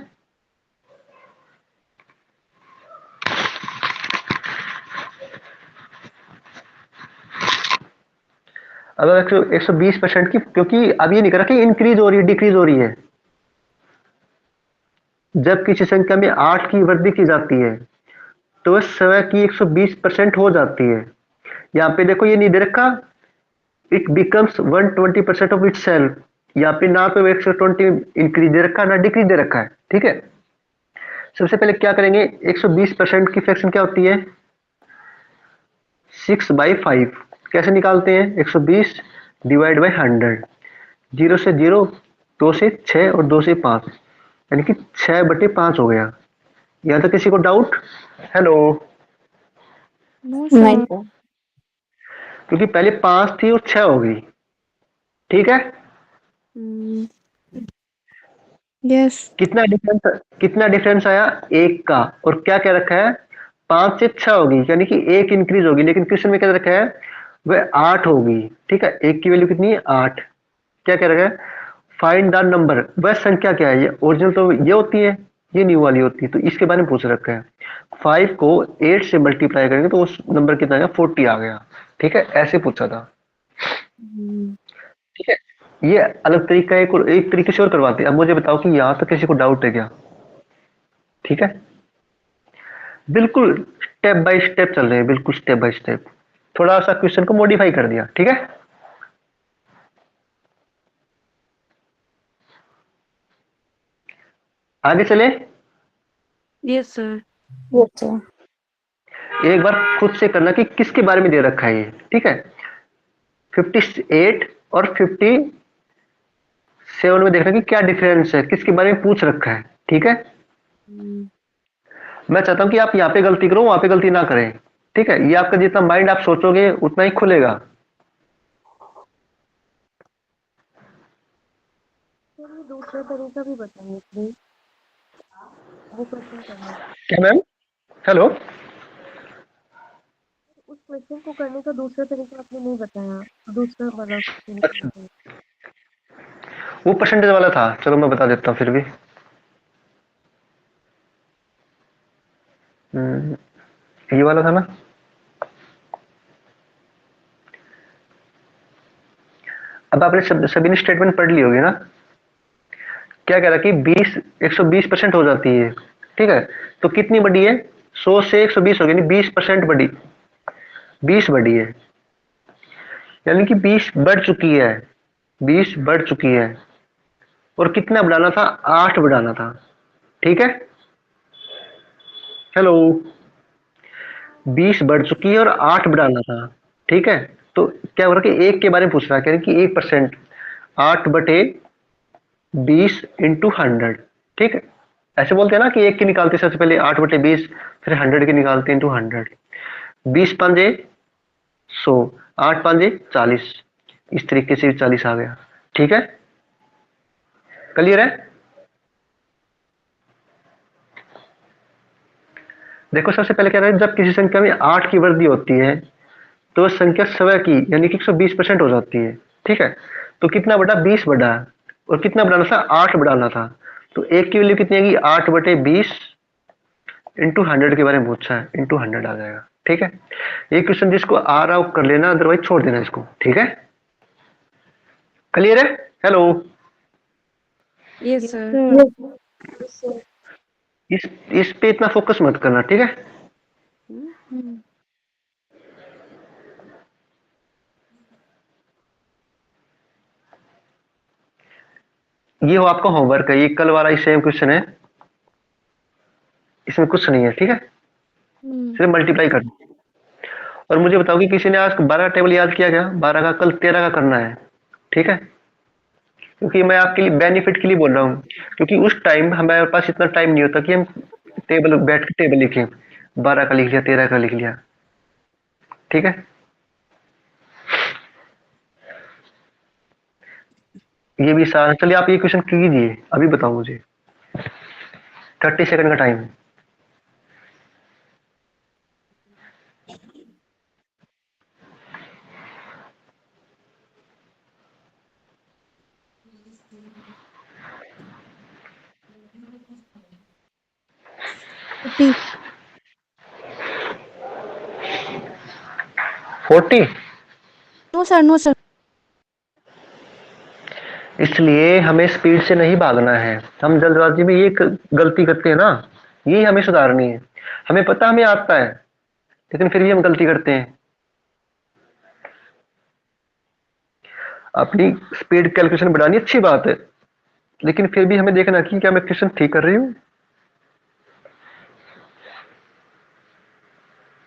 अगर 120% की, क्योंकि अब ये नहीं कर रहा कि इंक्रीज हो रही है डिक्रीज हो रही है। जब किसी संख्या में 8 की वृद्धि की जाती है तो वह स्वयं की 120% हो जाती है। यहाँ पे देखो ये नहीं दे रखा it becomes 120% of it self, यहाँ पे ना तो 120 इंक्रीज दे रखा ना डिक्रीज दे रखा है। ठीक है, सबसे पहले क्या करेंगे, 120% की फ्रैक्शन क्या होती है? 6/5। कैसे निकालते हैं? 120 डिवाइड बाई 100, 0 से 0, 2 से 6 और 2 से 5, यानी कि 6/5 हो गया। यहाँ तक किसी को डाउट? हेलो? No, नहीं sir. सर। क्योंकि पहले 5 थी और 6 हो गई। ठीक है, Yes. कितना डिफरेंस आया? 1 का। और क्या क्या रखा है? 5 से 6 होगी, यानी कि 1 इंक्रीज होगी, लेकिन क्वेश्चन में क्या रखा है? वह 8 होगी। ठीक है, 1 की वैल्यू कितनी है? 8। क्या क्या रखा है? फाइंड द नंबर, वह संख्या क्या है? ये ओरिजिनल तो ये होती है, ये न्यू वाली होती है, तो इसके बारे में पूछ रखा है। 5 को 8 से मल्टीप्लाई करेंगे तो उस नंबर कितना आएगा? 40 आ गया। ठीक है, ऐसे पूछा था। ठीक है, ये अलग तरीका है, एक तरीके से और करवाते हैं। अब मुझे बताओ कि यहाँ तक किसी को डाउट है क्या? ठीक है, बिल्कुल स्टेप बाय स्टेप चल रहे हैं, बिल्कुल स्टेप बाय स्टेप। थोड़ा सा क्वेश्चन को मॉडिफाई कर दिया। ठीक है, आगे चले। Yes sir. ये तो एक बार खुद से करना कि किसके बारे में दे रखा है ये। ठीक है, 58 और 57 में देखना कि क्या डिफरेंस है, किसके बारे में पूछ रखा है। ठीक है, मैं चाहता हूं कि आप यहाँ पे गलती करो, वहां पे गलती ना करें। ठीक है, ये आपका जितना माइंड आप सोचोगे उतना ही खुलेगा। सर ये दूसरा तरीका भी बताइए प्लीज, वो क्वेश्चन करने का। क्या मैम? हेलो? उस क्वेश्चन को करने का दूसरा तरीका आपने नहीं बताया, दूसरा वाला तरीका अच्छा, बताइए। वो परसेंटेज वाला था, चलो मैं बता देता हूँ फिर भी। ये वाला था ना। अब आपने सभी ने स्टेटमेंट पढ़ ली होगी ना। क्या कह रहा कि 120% हो जाती है। ठीक है, तो कितनी बढ़ी है? 100 से 120 हो गई, 20% बढ़ी, 20 बढ़ी है, यानी कि 20 बढ़ चुकी है, 20 बढ़ चुकी है। और कितना बढ़ाना था, 8 बढ़ाना था, ठीक है। हेलो, 20 बढ़ चुकी है और 8 बढ़ाना था, ठीक है। तो क्या हो रहा है कि एक के बारे में पूछ रहा है, कह रहे हैं कि 1%, 8/20 इंटू 100, ठीक है। ऐसे बोलते हैं ना कि एक की निकालते सबसे पहले 8/20, फिर 100 की निकालते इंटू 100। 20 पंजे 100, 8 पंजे 40, इस तरीके से 40 आ गया, ठीक है। क्लियर है? देखो सबसे पहले कह रहे हैं जब किसी संख्या में 8 की वृद्धि होती है तो संख्या स्वयं की यानी कि 120% हो जाती है, ठीक है। तो कितना बढ़ा, 20 बढ़ा, और कितना बढ़ाना था, 8 बढ़ाना था। तो एक की वैल्यू कितनी आएगी, 8/20 इंटू 100 के बारे में पूछा है, इंटू 100 आ जाएगा, ठीक है। ये क्वेश्चन जिसको आ रहा हो कर लेना, अदरवाइज छोड़ देना इसको, ठीक है। क्लियर है? Hello, yes sir. इस पे इतना फोकस मत करना, ठीक है। ये हो आपका होमवर्क है, ये कल वाला ही सेम क्वेश्चन है, इसमें कुछ नहीं है, ठीक है। सिर्फ मल्टीप्लाई कर। और मुझे बताओ कि किसी ने आज 12 टेबल याद किया क्या, 12 का, कल 13 का करना है, ठीक है। क्योंकि मैं आपके लिए बेनिफिट के लिए बोल रहा हूँ, क्योंकि उस टाइम हमारे पास इतना टाइम नहीं होता कि हम टेबल बैठ के टेबल लिखें, 12 का लिख लिया, 13 का लिख लिया, ठीक है। ये भी सारा, चलिए आप ये क्वेश्चन कीजिए, अभी बताओ मुझे, 30 सेकंड का टाइम है। T 40। No sir, no sir. इसलिए हमें स्पीड से नहीं भागना है, हम जल्दबाजी में ये गलती करते हैं ना, ये हमें सुधारनी है। हमें पता हमें आता है, लेकिन फिर भी हम गलती करते हैं। अपनी स्पीड कैलकुलेशन बढ़ानी अच्छी बात है, लेकिन फिर भी हमें देखना कि क्या मैं क्वेश्चन ठीक कर रही हूँ।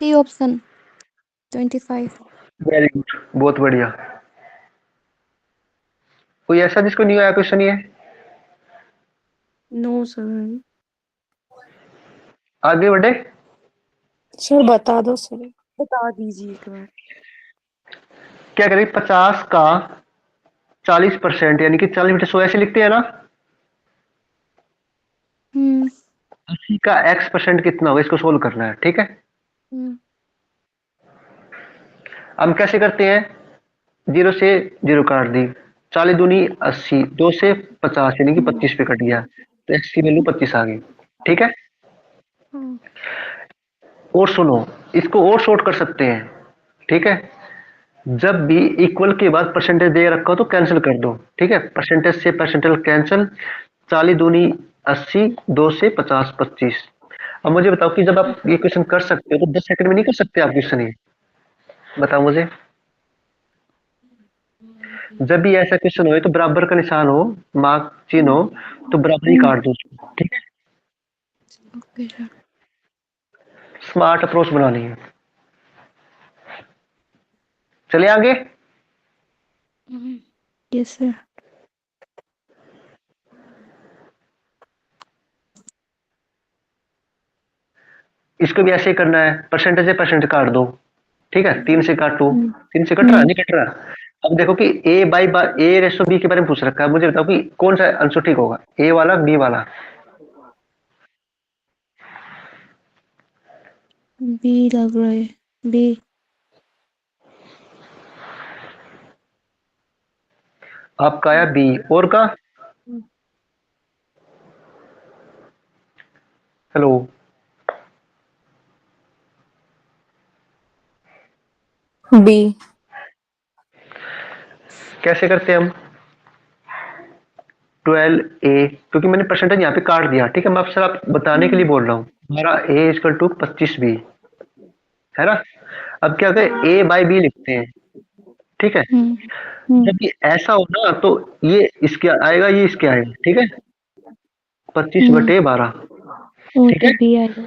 T option 25। वेरी गुड, बहुत बढ़िया। कोई ऐसा जिसको नहीं आया क्वेश्चन ये? No sir. आगे बढ़े। सर बता दो सर। बता दीजिए एक बार। क्या करें, 50 का 40% यानी कि 40/100 ऐसे लिखते हैं ना। 80 का x% कितना होगा, इसको सोल्व करना है, ठीक है। हम कैसे करते हैं, 0 से 0 काट दी, 40 दूनी 80, 2 से 50 यानी कि 25 पे कट गया, तो x की वैल्यू 25 आ गई, ठीक है। और सुनो, इसको और शॉर्ट कर सकते हैं, ठीक है। जब भी इक्वल के बाद परसेंटेज दे रखा हो तो कैंसिल कर दो, ठीक है। परसेंटेज से परसेंटेज कैंसिल, 40 दूनी 80, 2 से 50 25। अब मुझे बताओ कि जब आप ये क्वेश्चन कर सकते हो तो 10 सेकंड में नहीं कर सकते आप क्वेश्चन, ये बताओ मुझे। जब भी ऐसा क्वेश्चन हो तो बराबर का निशान हो, मार्क चिन्ह हो, तो बराबर ही काट दो उसको, ठीक है। Okay sir. स्मार्ट अप्रोच बनानी है। चले आगे। Yes sir. इसको भी ऐसे ही करना है, परसेंटेज से परसेंट काट दो, ठीक है। 3 से काटो, 3 से कट रहा, नहीं कट रहा। अब देखो कि a/b के बारे में पूछ रखा है, मुझे बताओ कि कौन सा आंसर ठीक होगा, ए वाला, बी वाला। बी लग रहा है, बी। आपका आया बी, और का? Hello, B. कैसे करते हैं हम, 12a, क्योंकि मैंने परसेंटेज यहाँ पे काट दिया, ठीक है। मैं आपसे आप बताने के लिए बोल रहा हूँ, हमारा a = 25b है ना। अब क्या करें, a/b लिखते हैं, ठीक है। हम्म जब ये ऐसा हो ना तो ये इसके आएगा, ये इसके आएगा, ठीक है। 25/12, वो ठीक तो है। बी आएगा,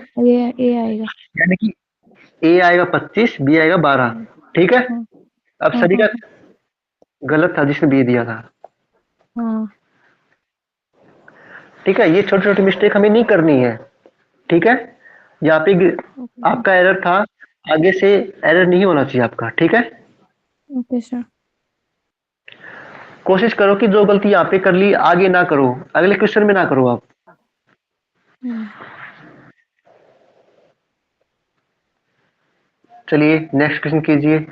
ए आएगा। यानी कि ए आएगा 25, बी आएगा 12, ठीक है। हाँ अब हाँ सभी हाँ का गलत था जिसने बी दिया था, हाँ। ठीक है। ये छोटी छोटी मिस्टेक हमें नहीं करनी है, ठीक है। यहाँ पे ओके सर। आपका एरर था, आगे से एरर नहीं होना चाहिए आपका, ठीक है। Okay sir. कोशिश करो कि जो गलती यहाँ पे कर ली आगे ना करो, अगले क्वेश्चन में ना करो आप। चलिए नेक्स्ट क्वेश्चन कीजिए।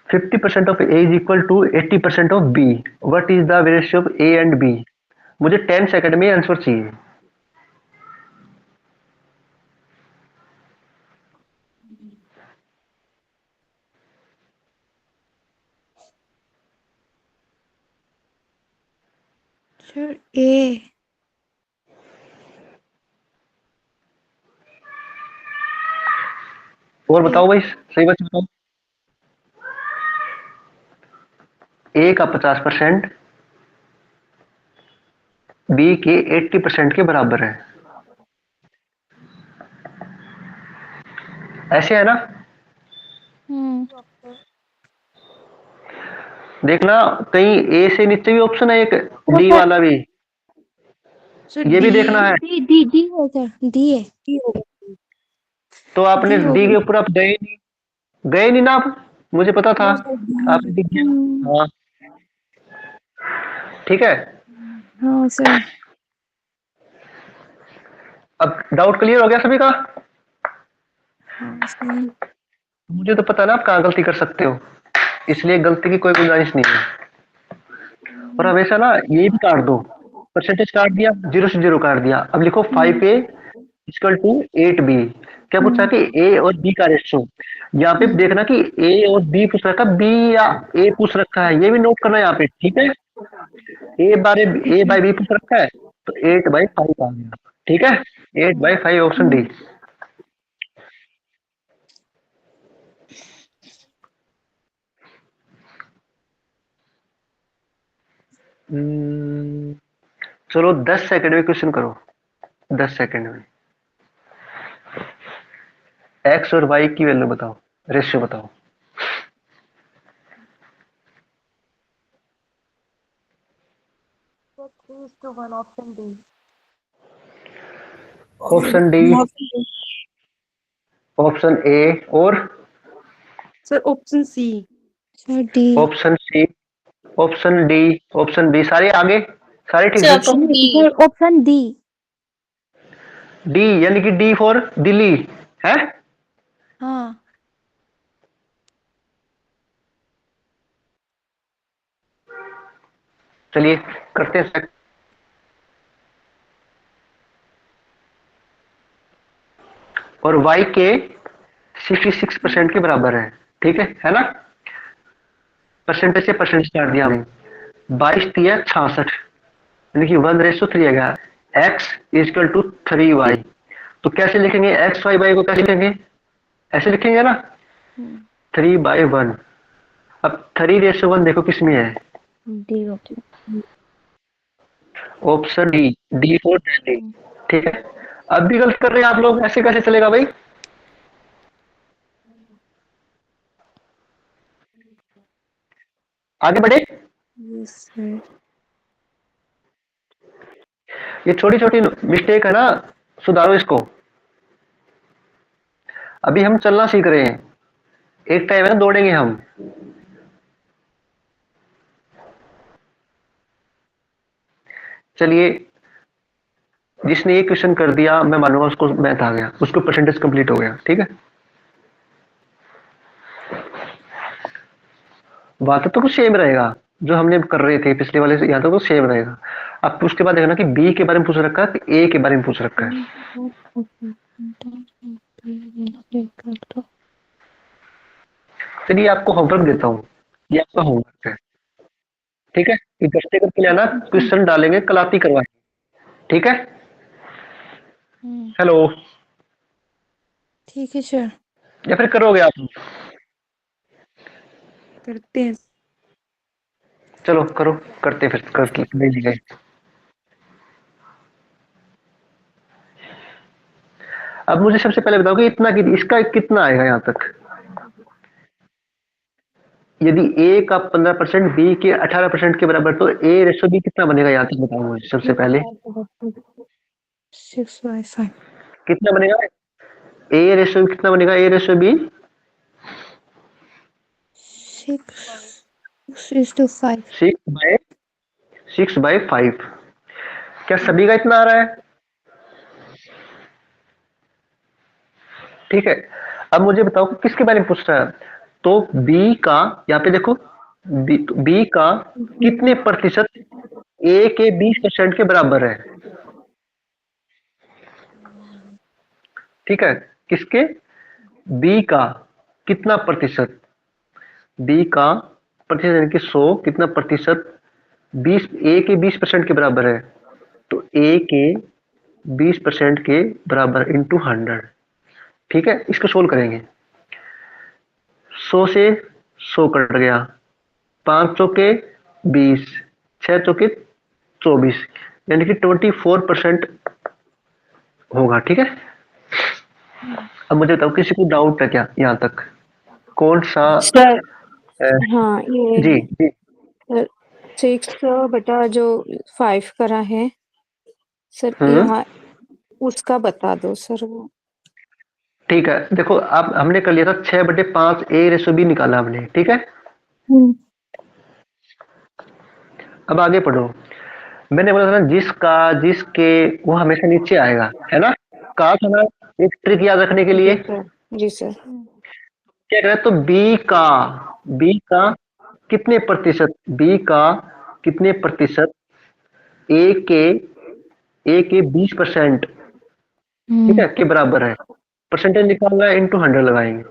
%50 of A is equal to 80% of B. What is the ratio of A and B? मुझे 10 सेकंड में आंसर चाहिए। सर ए। और बताओ भाई, सही बात बताओ। ए का 50% बी के 80% के बराबर है, ऐसे है ना। देखना कहीं ए से नीचे भी ऑप्शन है एक, डी सर वाला भी, सर ये भी डी। देखना है। डी है सर, डी है। तो आपने डी डी होगा। के ऊपर आप गए नहीं ना आप, मुझे पता था नो सर, आपने दिख गया। हाँ ठीक है। हाँ सर। अब डाउट क्लियर हो गया सभी का। हाँ सर। मुझे तो पता ना आप कहाँ गलती कर सकते हो, इसलिए गलती की कोई गुंजाइश नहीं है। और अब ऐसा ना ये भी काट दो, परसेंटेज काट दिया, 0 से 0 काट दिया। अब लिखो 5A इक्वल टू 8B। क्या पूछा कि ए और बी का रेशियो। यहाँ पे देखना कि ए और बी पूछ रखा, बी या ए पूछ रखा है, ये भी नोट करना यहाँ पे, ठीक है। ए बाई बी पूछ रखा है, तो 8/5 आ गया, ठीक है। 8/5 ऑप्शन डी। चलो 10 सेकंड में क्वेश्चन करो, 10 सेकंड में। एक्स और वाई की वैल्यू बताओ, रेशियो बताओ। Sir 3:1 option D. Option D, option A और sir option C. Sir D. Option C, option D, option B, सारे आगे, सारे ठीक सर है। Option D. Sir option D. D यानी कि डी फॉर दिल्ली है। हाँ चलिए करते हैं चेक। और y के 66% के बराबर है, ठीक है ना। परसेंटेज से परसेंटेज काट दिया हमने, 22 दिया 66, यानी कि 1:3 आ गया। x equal to 3y। तो कैसे लिखेंगे x y को, कैसे लिखेंगे, ऐसे लिखेंगे ना, 3/1। अब 3:1 देखो किस में है, D option. Option D, D for Delhi, ठीक है। अब भी गलत कर रहे हैं आप लोग, ऐसे कैसे चलेगा भाई। आगे बढ़े। Yes sir. ये छोटी छोटी मिस्टेक है ना, सुधारो इसको। अभी हम चलना सीख रहे हैं, एक टाइम है ना दौड़ेंगे हम। चलिए जिसने ये क्वेश्चन कर दिया मैं मानूंगा उसको मैथ आ गया, उसको परसेंटेज कंप्लीट हो गया, ठीक है। बात तो कुछ सेम रहेगा, जो हमने कर रहे थे पिछले वाले से यहाँ तक तो सेम रहेगा। अब उसके बाद देखना कि बी के बारे में पूछ रखा है कि ए के बारे में पूछ रखा है। चलिए आपको होमवर्क देता हूँ, ये आपका होमवर्क है, ठीक है। ये दस्ते करके लाना, क्वेश्चन डालेंगे, कलाती करवाएंगे, ठीक है। हेलो ठीक है सर। या फिर करोगे आप? करते हैं। चलो करो, करते फिर कर ले गए। अब मुझे सबसे पहले बताओ कि इतना इसका कितना आएगा यहाँ तक? यदि ए का 15%, बी के 18% के बराबर, तो ए रेशो बी कितना बनेगा यहाँ तक बताओ मुझे सबसे पहले। 6/5। कितना बनेगा ए रेशो कितना बनेगा? ए रेशो बी 6:5। 6/5। क्या सभी का इतना आ रहा है? ठीक है। अब मुझे बताओ कि किसके बारे में पूछ रहा है। तो बी का, यहाँ पे देखो, बी का कितने प्रतिशत ए के 20% के बराबर है? ठीक है, किसके? बी का कितना प्रतिशत? बी का प्रतिशत यानी कि 100 कितना प्रतिशत 20 ए के 20% के बराबर है? तो ए के 20% के बराबर इंटू 100। ठीक है, इसको सोल्व करेंगे। 100 से 100 कट गया, 500 के 20, 600 के 24, यानी कि 24% होगा। ठीक है। अब मुझे बताओ किसी को डाउट है क्या यहाँ तक? कौन सा? सर अ, हाँ ये जी जी 6/5 करा है सर, हम्म यहाँ उसका बता दो सर वो। ठीक है, देखो अब हमने कर लिया था 6/5 ए रेशो बी निकाला हमने। ठीक है, अब आगे पढ़ो। मैंने बोला था ना जिसका जिसके वो हमेशा नीचे आएगा, है ना? कहा था ना एक ट्रिक याद रखने के लिए। जी सर, जी सर। क्या कह रहा है? तो बी का कितने प्रतिशत, बी का कितने प्रतिशत ए के 20%, ठीक है, के बराबर है? परसेंटेज निकालना है, इंटू 100 लगाएंगे।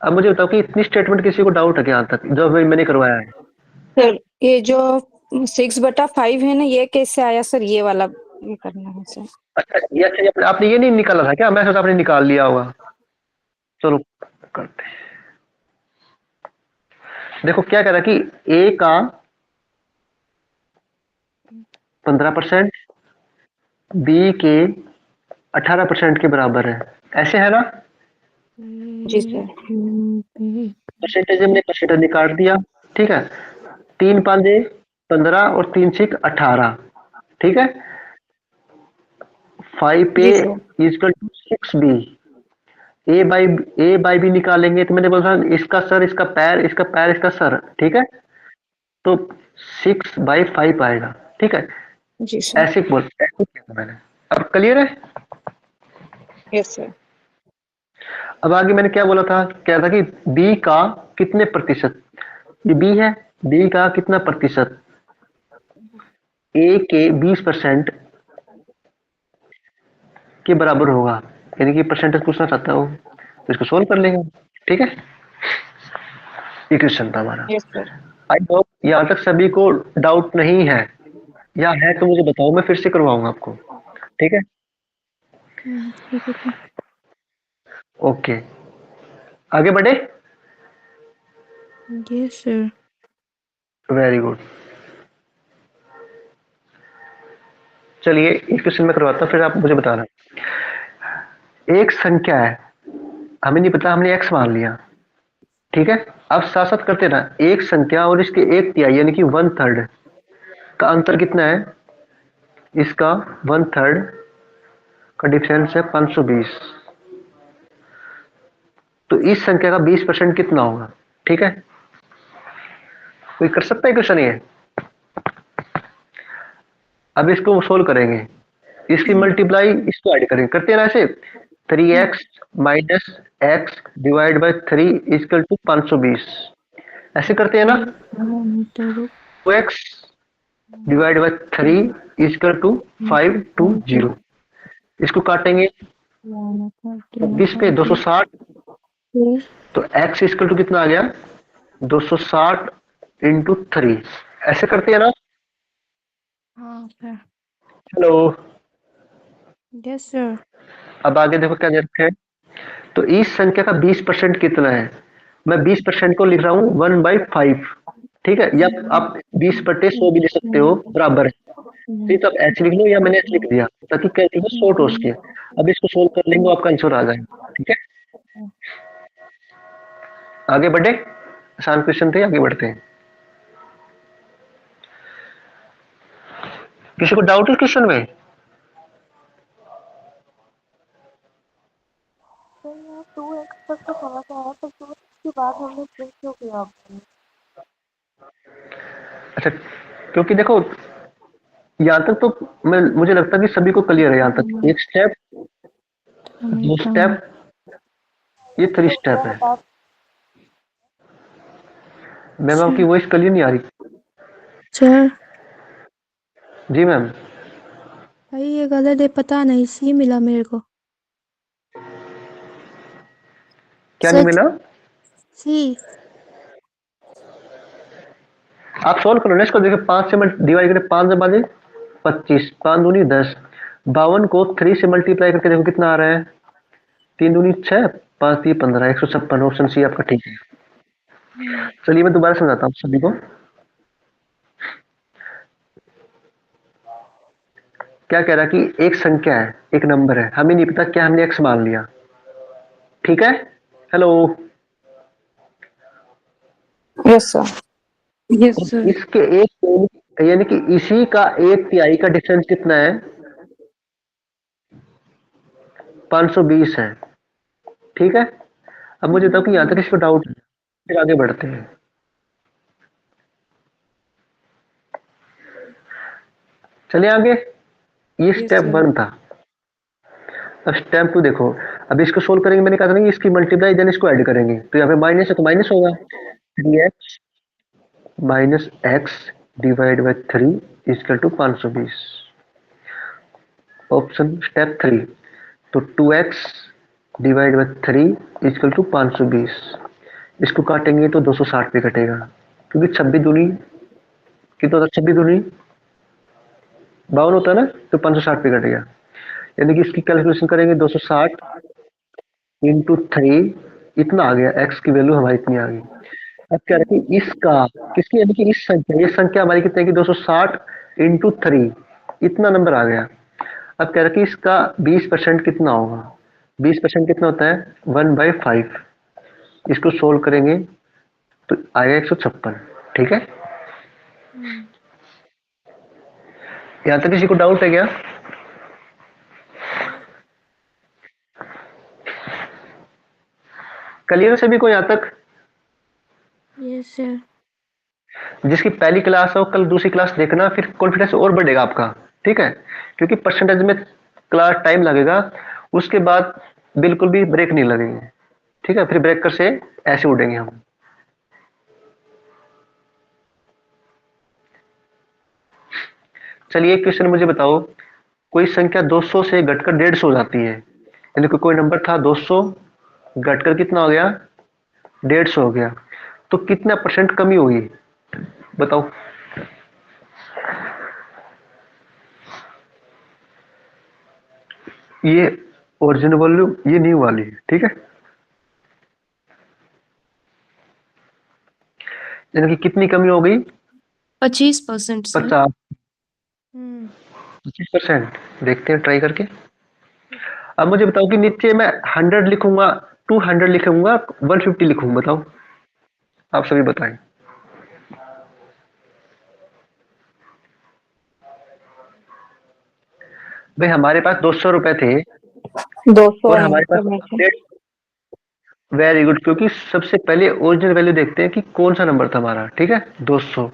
अब मुझे बताओ कि इतनी स्टेटमेंट किसी को डाउट है क्या यहाँ तक, जो मैंने करवाया है? सर ये जो 6/5 है ना, ये कैसे आया सर? ये वाला ये करना है सर। अच्छा, ये आपने ये नहीं निकाला था क्या? मैं सोचा आपने निकाल लिया होगा। चलो करते हैं। देखो क्या कह रहा है कि ए का 15%, बी के 18% के बराबर है, ऐसे है ना? जी सर। परसेंटेज हमने परसेंटेज निकाल दिया। ठीक है, 3×5 15 और 3×6 18। ठीक है, 5 जी A sir. Is equal to 6 B. A by B निकालेंगे तो मैंने बोला इसका सर, इसका पैर, इसका पैर, इसका सर। ठीक है, तो 6/5 आएगा। ठीक है, जी सर। ऐसे किया था मैंने। अब क्लियर है? Yes sir. अब आगे मैंने क्या बोला था? क्या था कि बी का कितने प्रतिशत, ये बी है, बी का कितना प्रतिशत ए के 20% के बराबर होगा, यानी कि परसेंटेज पूछना चाहता हूँ, तो इसको सोल्व कर लेंगे। ठीक है, ये क्वेश्चन था हमारा। Yes sir. आई होप यहाँ तक सभी को डाउट नहीं है, या है तो मुझे बताओ, मैं फिर से करवाऊंगा आपको। ठीक है, ठीक है सर। ओके, आगे बढ़े। Yes sir. Very good. चलिए इस क्वेश्चन में करवाता हूँ, फिर आप मुझे बताना। एक संख्या है, हमें नहीं पता, हमने एक्स मान लिया। ठीक है, अब साथ साथ करते ना, एक संख्या और इसके 1/3 यानी कि 1/3 का अंतर कितना है? इसका 1/3 का डिफरेंस है 520। तो इस संख्या का 20% कितना होगा? ठीक है, कोई कर सकता है क्वेश्चन ये? अब इसको सोल्व करेंगे, इसकी मल्टीप्लाई इसको ऐड करेंगे, करते हैं ना ऐसे। 3x minus X divide by 3 equal to 520, ऐसे करते हैं ना। 2x divide by 3 equal to 520। इसको काटेंगे 20 पे 260, तो x इजकल टू कितना आ गया? 260 इंटू 3, ऐसे करते हैं ना। हाँ सर। Hello, yes sir. अब आगे देखो क्या दे रखा है। तो इस संख्या का 20% कितना है? मैं 20% को लिख रहा हूँ 1/5, ठीक है, या आप 20/100 भी लिख सकते हो, बराबर है। ठीक, तो आप एच लिख लो या मैंने एच लिख दिया ताकि कैलकुलेटर शॉर्ट हो उसके। अब इसको सोल्व कर लेंगे, आपका आंसर आ जाएगा। ठीक है, आगे बढ़े, आसान क्वेश्चन थे, आगे बढ़ते हैं। किसी को डाउट है क्वेश्चन में? तो यहाँ 2x तक तो समझ आया, पर 2x के बाद हमने प्रिंट क्यों किया आपने? अच्छा, क्योंकि देखो यहाँ तक तो मुझे लगता है कि सभी को क्लियर है। यहाँ तक एक स्टेप, दो स्टेप, ये 3 स्टेप है। बता मैम आपकी वॉइस क्लियर नहीं आ रही। सर जी मैम। भाई ये गलत है, पता नहीं, सी मिला मेरे को। क्या नहीं सर मिला? सी। आप सोल्व करो ना इसको। देखो 5 से डिवाइड करें, 5 से बाजे 25, 5 दूनी 10, 52 को 3 से मल्टीप्लाई करके देखो कितना आ रहा है। 3 दूनी 6, 5 3 15, 156। ऑप्शन सी आपका ठीक है। चलिए मैं दोबारा समझाता हूँ सभी को। क्या कह रहा है कि एक संख्या है, एक नंबर है, हमें नहीं पता क्या, हमने एक्स मान लिया, ठीक है। हेलो। Yes sir. यस और सर। इसके एक, यानी कि इसी का 1/3 का डिफरेंस कितना है? 520 है, ठीक है। अब मुझे बताओ कि यहां तक इसको डाउट है, फिर आगे बढ़ते हैं। चलिए आगे। ये यस स्टेप सर। 1 था। अब स्टेप 2 देखो। अब इसको सोल्व करेंगे, मैंने कहा था ना कि इसकी मल्टीप्लाई देन इसको ऐड करेंगे, तो यहाँ पे माइनस है तो माइनस होगा। 3x minus X divide by 3 equal to 520। Option step 3, तो 2x divide by 3 equal to 520। इसको काटेंगे तो 260 पे कटेगा, क्योंकि 26 दूनी कितना होता है? 26 दूनी 52 होता है ना, तो 560 पे कटेगा। यानी कि इसकी कैलकुलेशन करेंगे 260 इंटू 3, इतना आ गया, एक्स की वैल्यू हमारी इतनी आ गई। अब क्या रखें इसका, किसकी, यानी कि इस संख्या, ये संख्या हमारी कितनी है कि 260 इंटू 3, इतना नंबर आ गया। अब कह रहे कि इसका 20% कितना होगा? 20% कितना होता है? 1/5। इसको सोल्व करेंगे तो आएगा 156, ठीक है। यहाँ तक किसी को डाउट है क्या? क्लियर है सभी को यहाँ तक? Yes sir. जिसकी पहली क्लास हो कल दूसरी क्लास देखना, फिर कॉन्फिडेंस और बढ़ेगा आपका, ठीक है। क्योंकि परसेंटेज में क्लास टाइम लगेगा, उसके बाद बिल्कुल भी ब्रेक नहीं लगेंगे, ठीक है। फिर ब्रेक कर से ऐसे उड़ेंगे हम। चलिए एक क्वेश्चन मुझे बताओ। कोई संख्या 200 से घटकर 150 हो जाती है, यानी कि कोई नंबर था 200, घटकर कितना हो गया? 150 हो गया, तो कितना परसेंट कमी हुई? बताओ। ये ओरिजिनल वैल्यू, ये न्यू वाली है, ठीक है। यानी कि कितनी कमी हो गई? 25% सर। 50, 25%। देखते हैं ट्राई करके। अब मुझे बताओ कि नीचे मैं 100 लिखूंगा, 200 लिखूंगा, 150 लिखूंगा, बताओ। आप सभी बताएं। भाई हमारे पास 200 रुपए थे 200 और है हमारे पास तो मैं क्या? 100। वेरी गुड, क्योंकि सबसे पहले ओरिजिनल वैल्यू देखते हैं कि कौन सा नंबर था हमारा, ठीक है। 200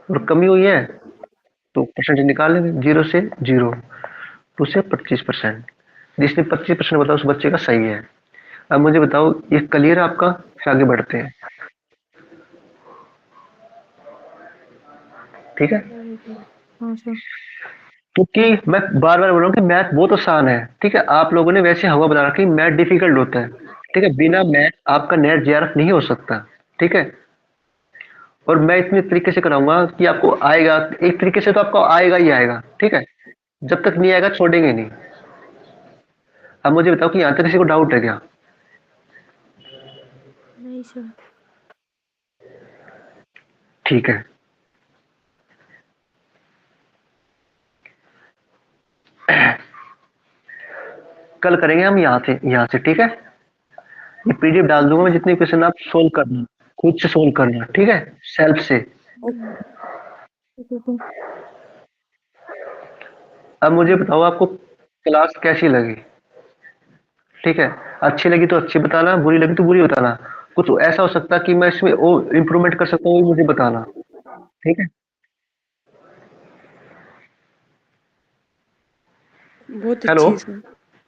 और कमी हुई है तो परसेंटेज निकाल लेंगे, 0 से 0, 2 से 25%। जिसने 25% बताया उस बच्चे का सही है। अब मुझे बताओ ये क्लियर है आपका? फिर आगे बढ़ते हैं, ठीक है। हाँ सर। क्योंकि मैं बार बार बोल रहा हूँ कि मैथ बहुत आसान है, ठीक है। आप लोगों ने वैसे हवा बना रखी, मैथ डिफिकल्ट होता है, ठीक है। बिना मैथ आपका नेट जेआरएफ नहीं हो सकता, ठीक है। और मैं इतने तरीके से कराऊंगा कि आपको आएगा, एक तरीके से तो आपको आएगा ही आएगा, ठीक है। जब तक नहीं आएगा छोड़ेंगे नहीं। अब मुझे बताओ कि यहाँ तक किसी को डाउट है क्या? नहीं सर। ठीक है, कल करेंगे हम यहाँ से, ठीक है? ये पीडीएफ डाल दूंगा मैं, जितने क्वेश्चन आप सोल्व करना, खुद से सोल्व करना, ठीक है? सेल्फ से। ठीक है। अब मुझे बताओ आपको क्लास कैसी लगी? ठीक है, अच्छी लगी तो अच्छी बताना, बुरी लगी तो बुरी बताना। कुछ ऐसा हो सकता है कि मैं इसमें वो इम्प्रूवमेंट कर सकता हूँ, वो मुझे बताना, ठीक है? बहुत हेलो, अच्छी है सर।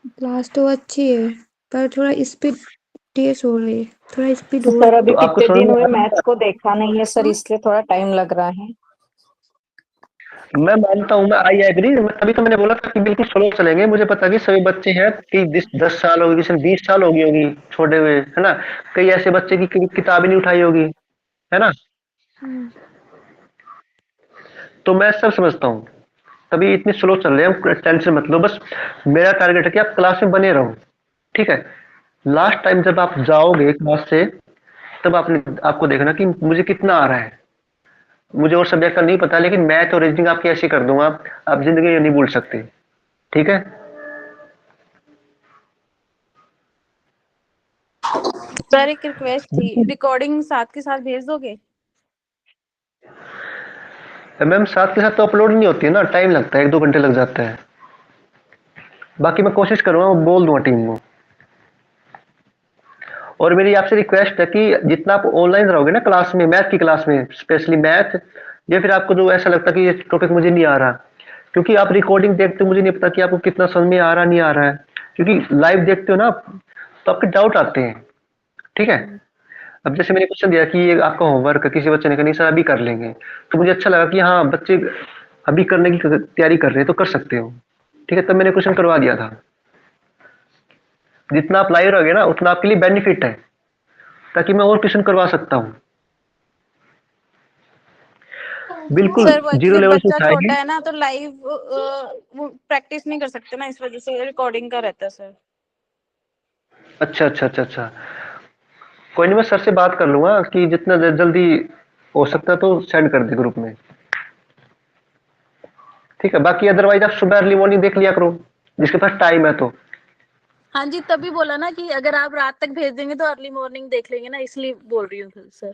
क्लास तो अच्छी है पर थोड़ा स्पीड तेज हो रही है, थोड़ा स्पीड तो और। सर अभी तो आपको कितने समझ दिन में हुए आ रहा मैथ्स को देखा नहीं है सर, इसलिए थोड़ा टाइम लग रहा है। है? मैं मानता हूँ, मैं आई एग्री, तभी तो मैंने बोला था कि बिल्कुल स्लो चलेंगे। मुझे पता कि सभी बच्चे हैं कि 10 साल होगी, किसी ने 20 साल हो गई होगी छोड़े हुए, है ना? कई ऐसे बच्चे की किताब ही नहीं उठाई होगी, है ना? तो मैं सब समझता हूँ, तभी इतनी स्लो चल रहे हैं। टेंशन मत लो, बस मेरा टारगेट है कि आप क्लास में बने रहो, ठीक है? लास्ट टाइम जब आप जाओगे क्लास से, तब आपको देखना कि मुझे कितना आ रहा है। मुझे और सब्जेक्ट का नहीं पता, लेकिन मैथ और रीजनिंग आपकी ऐसी कर दूंगा, आप जिंदगी में नहीं भूल सकते, ठीक है? सर एक रिक्वेस्ट थी, रिकॉर्डिंग साथ के साथ भेज दोगे? मैम साथ के साथ तो अपलोड नहीं होती है ना, टाइम लगता है, 1-2 घंटे लग जाता है। बाकी मैं कोशिश करूंगा, मैं बोल दूंगा टीम को। और मेरी आपसे रिक्वेस्ट है कि जितना आप ऑनलाइन रहोगे ना क्लास में, मैथ की क्लास में, स्पेशली मैथ, या फिर आपको जो ऐसा लगता है कि ये टॉपिक मुझे नहीं आ रहा, क्योंकि आप रिकॉर्डिंग देखते हो, मुझे नहीं पता कि आपको कितना समझ में आ रहा नहीं आ रहा है, क्योंकि लाइव देखते हो ना आप, तो आपके डाउट आते हैं, ठीक है? अब जैसे मैंने क्वेश्चन दिया कि ये आपका होमवर्क है, किसी बच्चे ने कहा नहीं सर अभी कर लेंगे, तो मुझे अच्छा लगा कि हाँ बच्चे अभी करने की तैयारी कर रहे हैं तो कर सकते हो, ठीक है? तब मैंने क्वेश्चन करवा दिया था। जितना आप लाइव रहोगे ना उतना आपके लिए बेनिफिट है, ताकि मैं और क्वेश्चन करवा सकता हूँ। बिल्कुल सर वो जीरो एक्चुअली लेवल से बच्चा उठाएंगे। छोटा है ना, तो लाइव वो प्रैक्टिस नहीं कर सकते ना, इस वजह से रिकॉर्डिंग का रहता है सर। अच्छा अच्छा अच्छा अच्छा, कोई नहीं, मैं सर से बात कर लूंगा कि जितना जल्दी हो सकता है तो सेंड कर दे ग्रुप में, ठीक है? बाकी अदरवाइज आप सुबह अर्ली मॉर्निंग देख लिया करो, जिसके पास टाइम है तो। हाँ जी, तभी बोला ना कि अगर आप रात तक भेज देंगे तो अर्ली मॉर्निंग देख लेंगे ना, इसलिए बोल रही हूँ सर।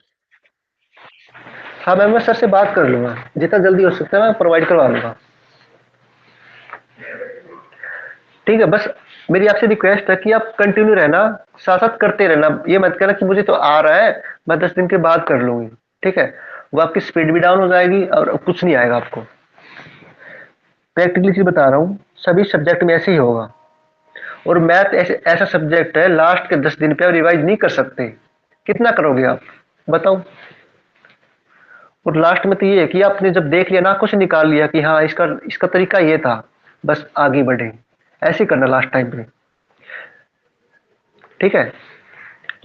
हाँ मैं सर से बात कर लूंगा, जितना जल्दी हो सकता है मैं प्रोवाइड करवा लूंगा, ठीक है? बस मेरी आपसे रिक्वेस्ट है कि आप कंटिन्यू रहना, साथ साथ करते रहना, ये मत कहना कि मुझे तो आ रहा है, मैं 10 दिन के बाद कर लूंगी, ठीक है? वो आपकी स्पीड भी डाउन हो जाएगी और कुछ नहीं आएगा आपको। प्रैक्टिकली चीज बता रहा हूँ, सभी सब्जेक्ट में ऐसे ही होगा। और मैथ ऐसा सब्जेक्ट है, लास्ट के 10 दिन पे आप रिवाइज नहीं कर सकते। कितना करोगे आप बताओ? और लास्ट में तो ये है कि आपने जब देख लिया ना, कुछ निकाल लिया कि हाँ इसका इसका तरीका ये था, बस आगे बढ़े, ऐसे ही करना लास्ट टाइम पे, ठीक है?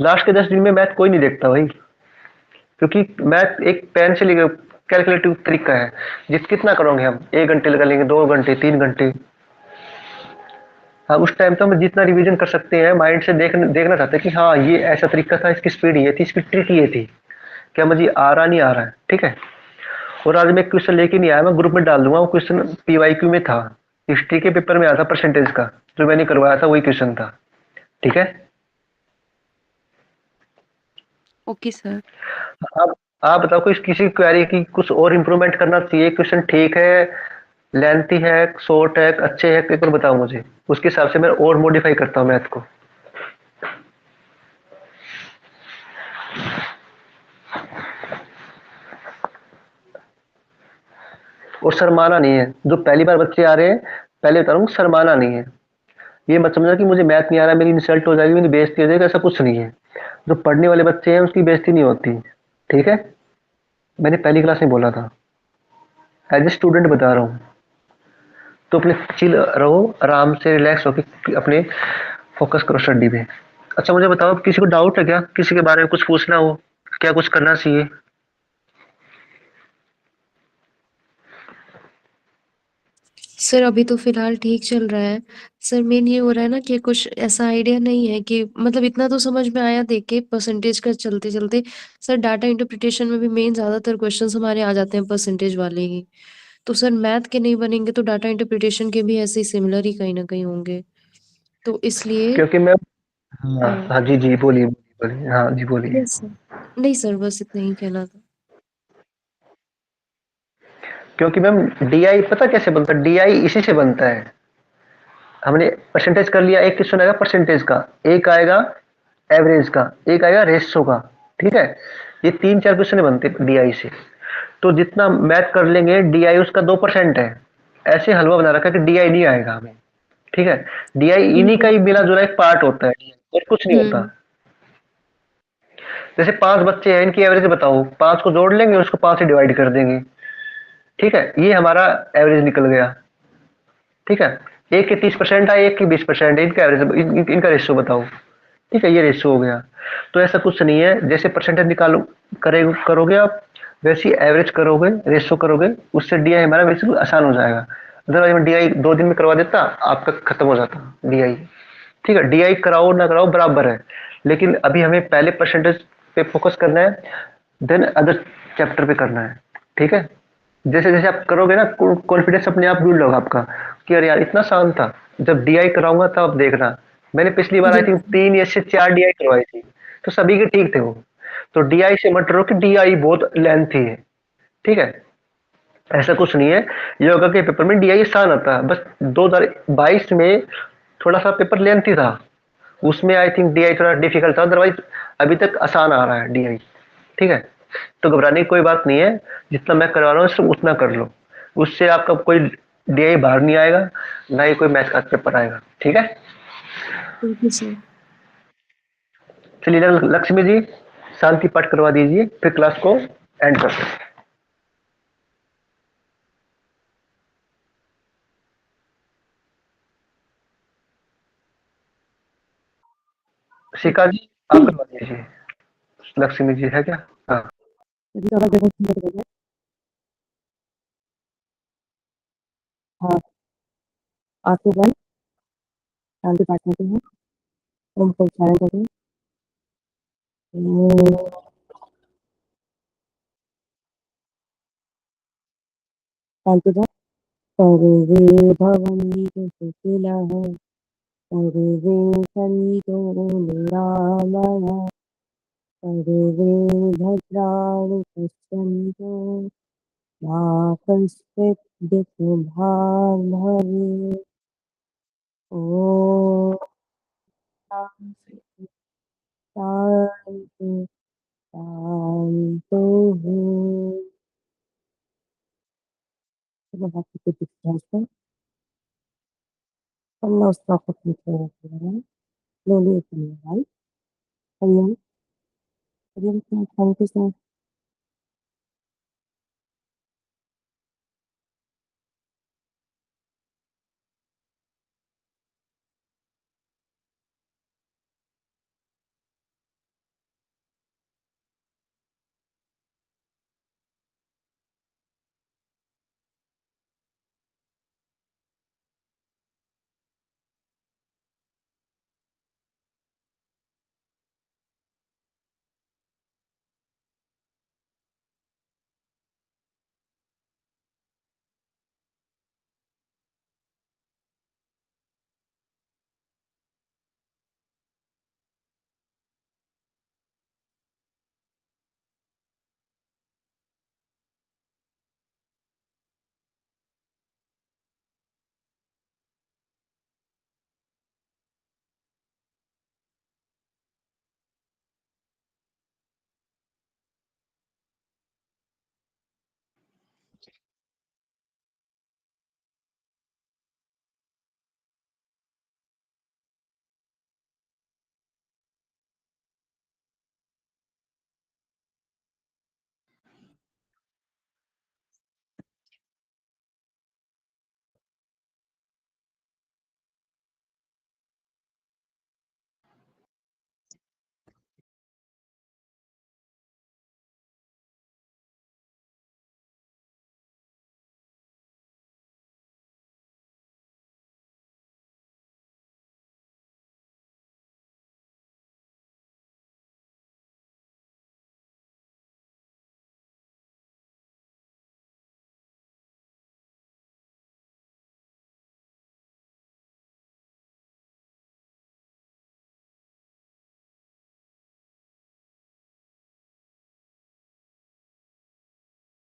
लास्ट के 10 दिन में मैथ कोई नहीं देखता भाई, क्योंकि मैथ एक पेन से लिखे कैलकुलेटिव तरीका है। कितना करोगे हम? 1 घंटे लगा लेंगे, 2 घंटे, 3 घंटे। हाँ उस टाइम तो हम जितना रिवीजन कर सकते हैं, माइंड से देखना चाहते हैं कि हाँ ये ऐसा तरीका था, इसकी स्पीड ये थी, इसकी ट्रिक ये थी, क्या मुझे आ रहा नहीं आ रहा है, ठीक है? और आज मैं क्वेश्चन लेके नहीं आया, मैं ग्रुप में डाल दूंगा। वो क्वेश्चन पीवाईक्यू में था, हिस्ट्री के पेपर में आया था, परसेंटेज का जो मैंने करवाया था वही क्वेश्चन था, ठीक है? Okay sir. आप आप बताओ, कोई किसी क्वेरी की कुछ और इम्प्रूवमेंट करना चाहिए? क्वेश्चन ठीक है, लेंथी है, शॉर्ट है, अच्छे है, एक बार बताओ मुझे, उसके हिसाब से मैं और मॉडिफाई करता हूँ मैथ को। और शर्माना नहीं है, जो पहली बार बच्चे आ रहे हैं, पहले बता रहा हूँ, शर्माना नहीं है। ये मत समझना कि मुझे मैथ नहीं आ रहा, मेरी इंसल्ट हो जाएगी, मेरी बेइज्जती हो जाएगी, ऐसा कुछ नहीं है। जो पढ़ने वाले बच्चे हैं उसकी बेइज्जती नहीं होती, ठीक है? मैंने पहली क्लास में बोला था, एज ए स्टूडेंट बता रहा हूँ। तो अपने चिल रहो, आराम से रिलैक्स होकर अपने फोकस करो स्टडी पे। अच्छा मुझे बताओ, किसी को डाउट है क्या, किसी के बारे में कुछ पूछना हो, क्या कुछ करना चाहिए? सर अभी तो फिलहाल ठीक चल रहा है। सर मेन ये हो रहा है ना कि कुछ ऐसा आइडिया नहीं है कि मतलब इतना तो समझ में आया देख के परसेंटेज का चलते-चलते। सर डाटा इंटरप्रिटेशन में भी मेन ज़्यादातर क्वेश्चंस हमारे आ जाते हैं परसेंटेज वाले ही। तो सर मैथ के नहीं बनेंगे तो डाटा इंटरप्रिटेशन के भी ऐसे ही सिमिलर ही कहीं न कहीं होंगे। तो इसलिए क्योंकि मैम हाँ हाँ। हाँ जी जी बोलिए बोलिए हाँ जी बोलिए। नहीं सर। नहीं सर बस इतना ही कहना था। क्योंकि मैम डीआई पता कैसे बनता है, डीआई इसी से बनता है। हमने परसेंटेज कर लिया, एक क्वेश्चन आएगा परसेंटेज का, एक आएगा एवरेज का, एक आएगा रेशो का। ठीक है, ये तीन चार क्वेश्चन बनते डीआई से। तो जितना मैथ कर लेंगे डीआई उसका 2% है। ऐसे हलवा बना रखा है कि डीआई नहीं आएगा हमें। ठीक है, डीआई इन्हीं का ही मिला जुला एक पार्ट होता है और कुछ नहीं होता। हुँ। जैसे 5 बच्चे हैं, इनकी एवरेज बताओ, 5 को जोड़ लेंगे, उसको 5 से डिवाइड कर देंगे। ठीक है, ये हमारा एवरेज निकल गया। ठीक है, एक के 30% है, एक की 20% है, इनका एवरेज इनका रेशियो बताओ। ठीक है, ये रेशियो हो गया। तो ऐसा कुछ नहीं है, जैसे परसेंटेज निकालो करोगे आप, वैसी एवरेज करोगे, रेशियो करोगे, उससे डीआई हमारा वैसे आसान हो जाएगा। अदरवाइज मैं डीआई 2 दिन में करवा देता, आपका खत्म हो जाता डीआई। ठीक है, डीआई कराओ ना कराओ बराबर है, लेकिन अभी हमें पहले परसेंटेज पे फोकस करना है, देन अदर चैप्टर पे करना है। ठीक है, जैसे जैसे आप करोगे ना, कॉन्फिडेंस अपने आप बिल्ड होगा आपका कि अरे यार इतना आसान था। जब डीआई कराऊंगा तब देखना। मैंने पिछली बार आई यस थिंक 3 या 4 डीआई करवाई थी, तो सभी के ठीक थे वो। तो डीआई से मत डरो कि डीआई बहुत लेंथी है। ठीक है, ऐसा कुछ नहीं है। योगा के पेपर में डीआई आसान आता है, बस 2022 में थोड़ा सा पेपर लेंथी था, उसमें आई थिंक डीआई थोड़ा डिफिकल्ट था, अदरवाइज अभी तक आसान आ रहा है डीआई। ठीक है, तो घबराने की कोई बात नहीं है, जितना मैं करवा रहा हूँ सिर्फ उतना कर लो, उससे आपका कोई डीआई बाहर नहीं आएगा, ना ही कोई मैथ का पेपर आएगा। ठीक है, थैंक यू सर। चलिए लक्ष्मी जी शांति पाठ करवा दीजिए, फिर क्लास को एंड करते हैं। शिखा जी आप करवा दीजिए। लक्ष्मी जी है क्या? हाँ। यदि अगर देखो ठीक है तो हाँ आपके plan शांति पाठ करते हैं, ओम को उच्चारण करते हैं। ओम शांति पाठ। सर्वे भवन्तु सुखिनः, सर्वे सन्तु निरामया, सर्वे भद्राणि पश्यन्तु, मा कश्चित् दुःखभाग् भवेत्। ॐ शान्ति शान्ति शान्तिः। चलो बाकी के डिस्टेंस पे हम लोग स्टॉप अपनी चेयर रख रहे हैं, slowly open your eyes। Hariom, Hariom sir, thank you sir.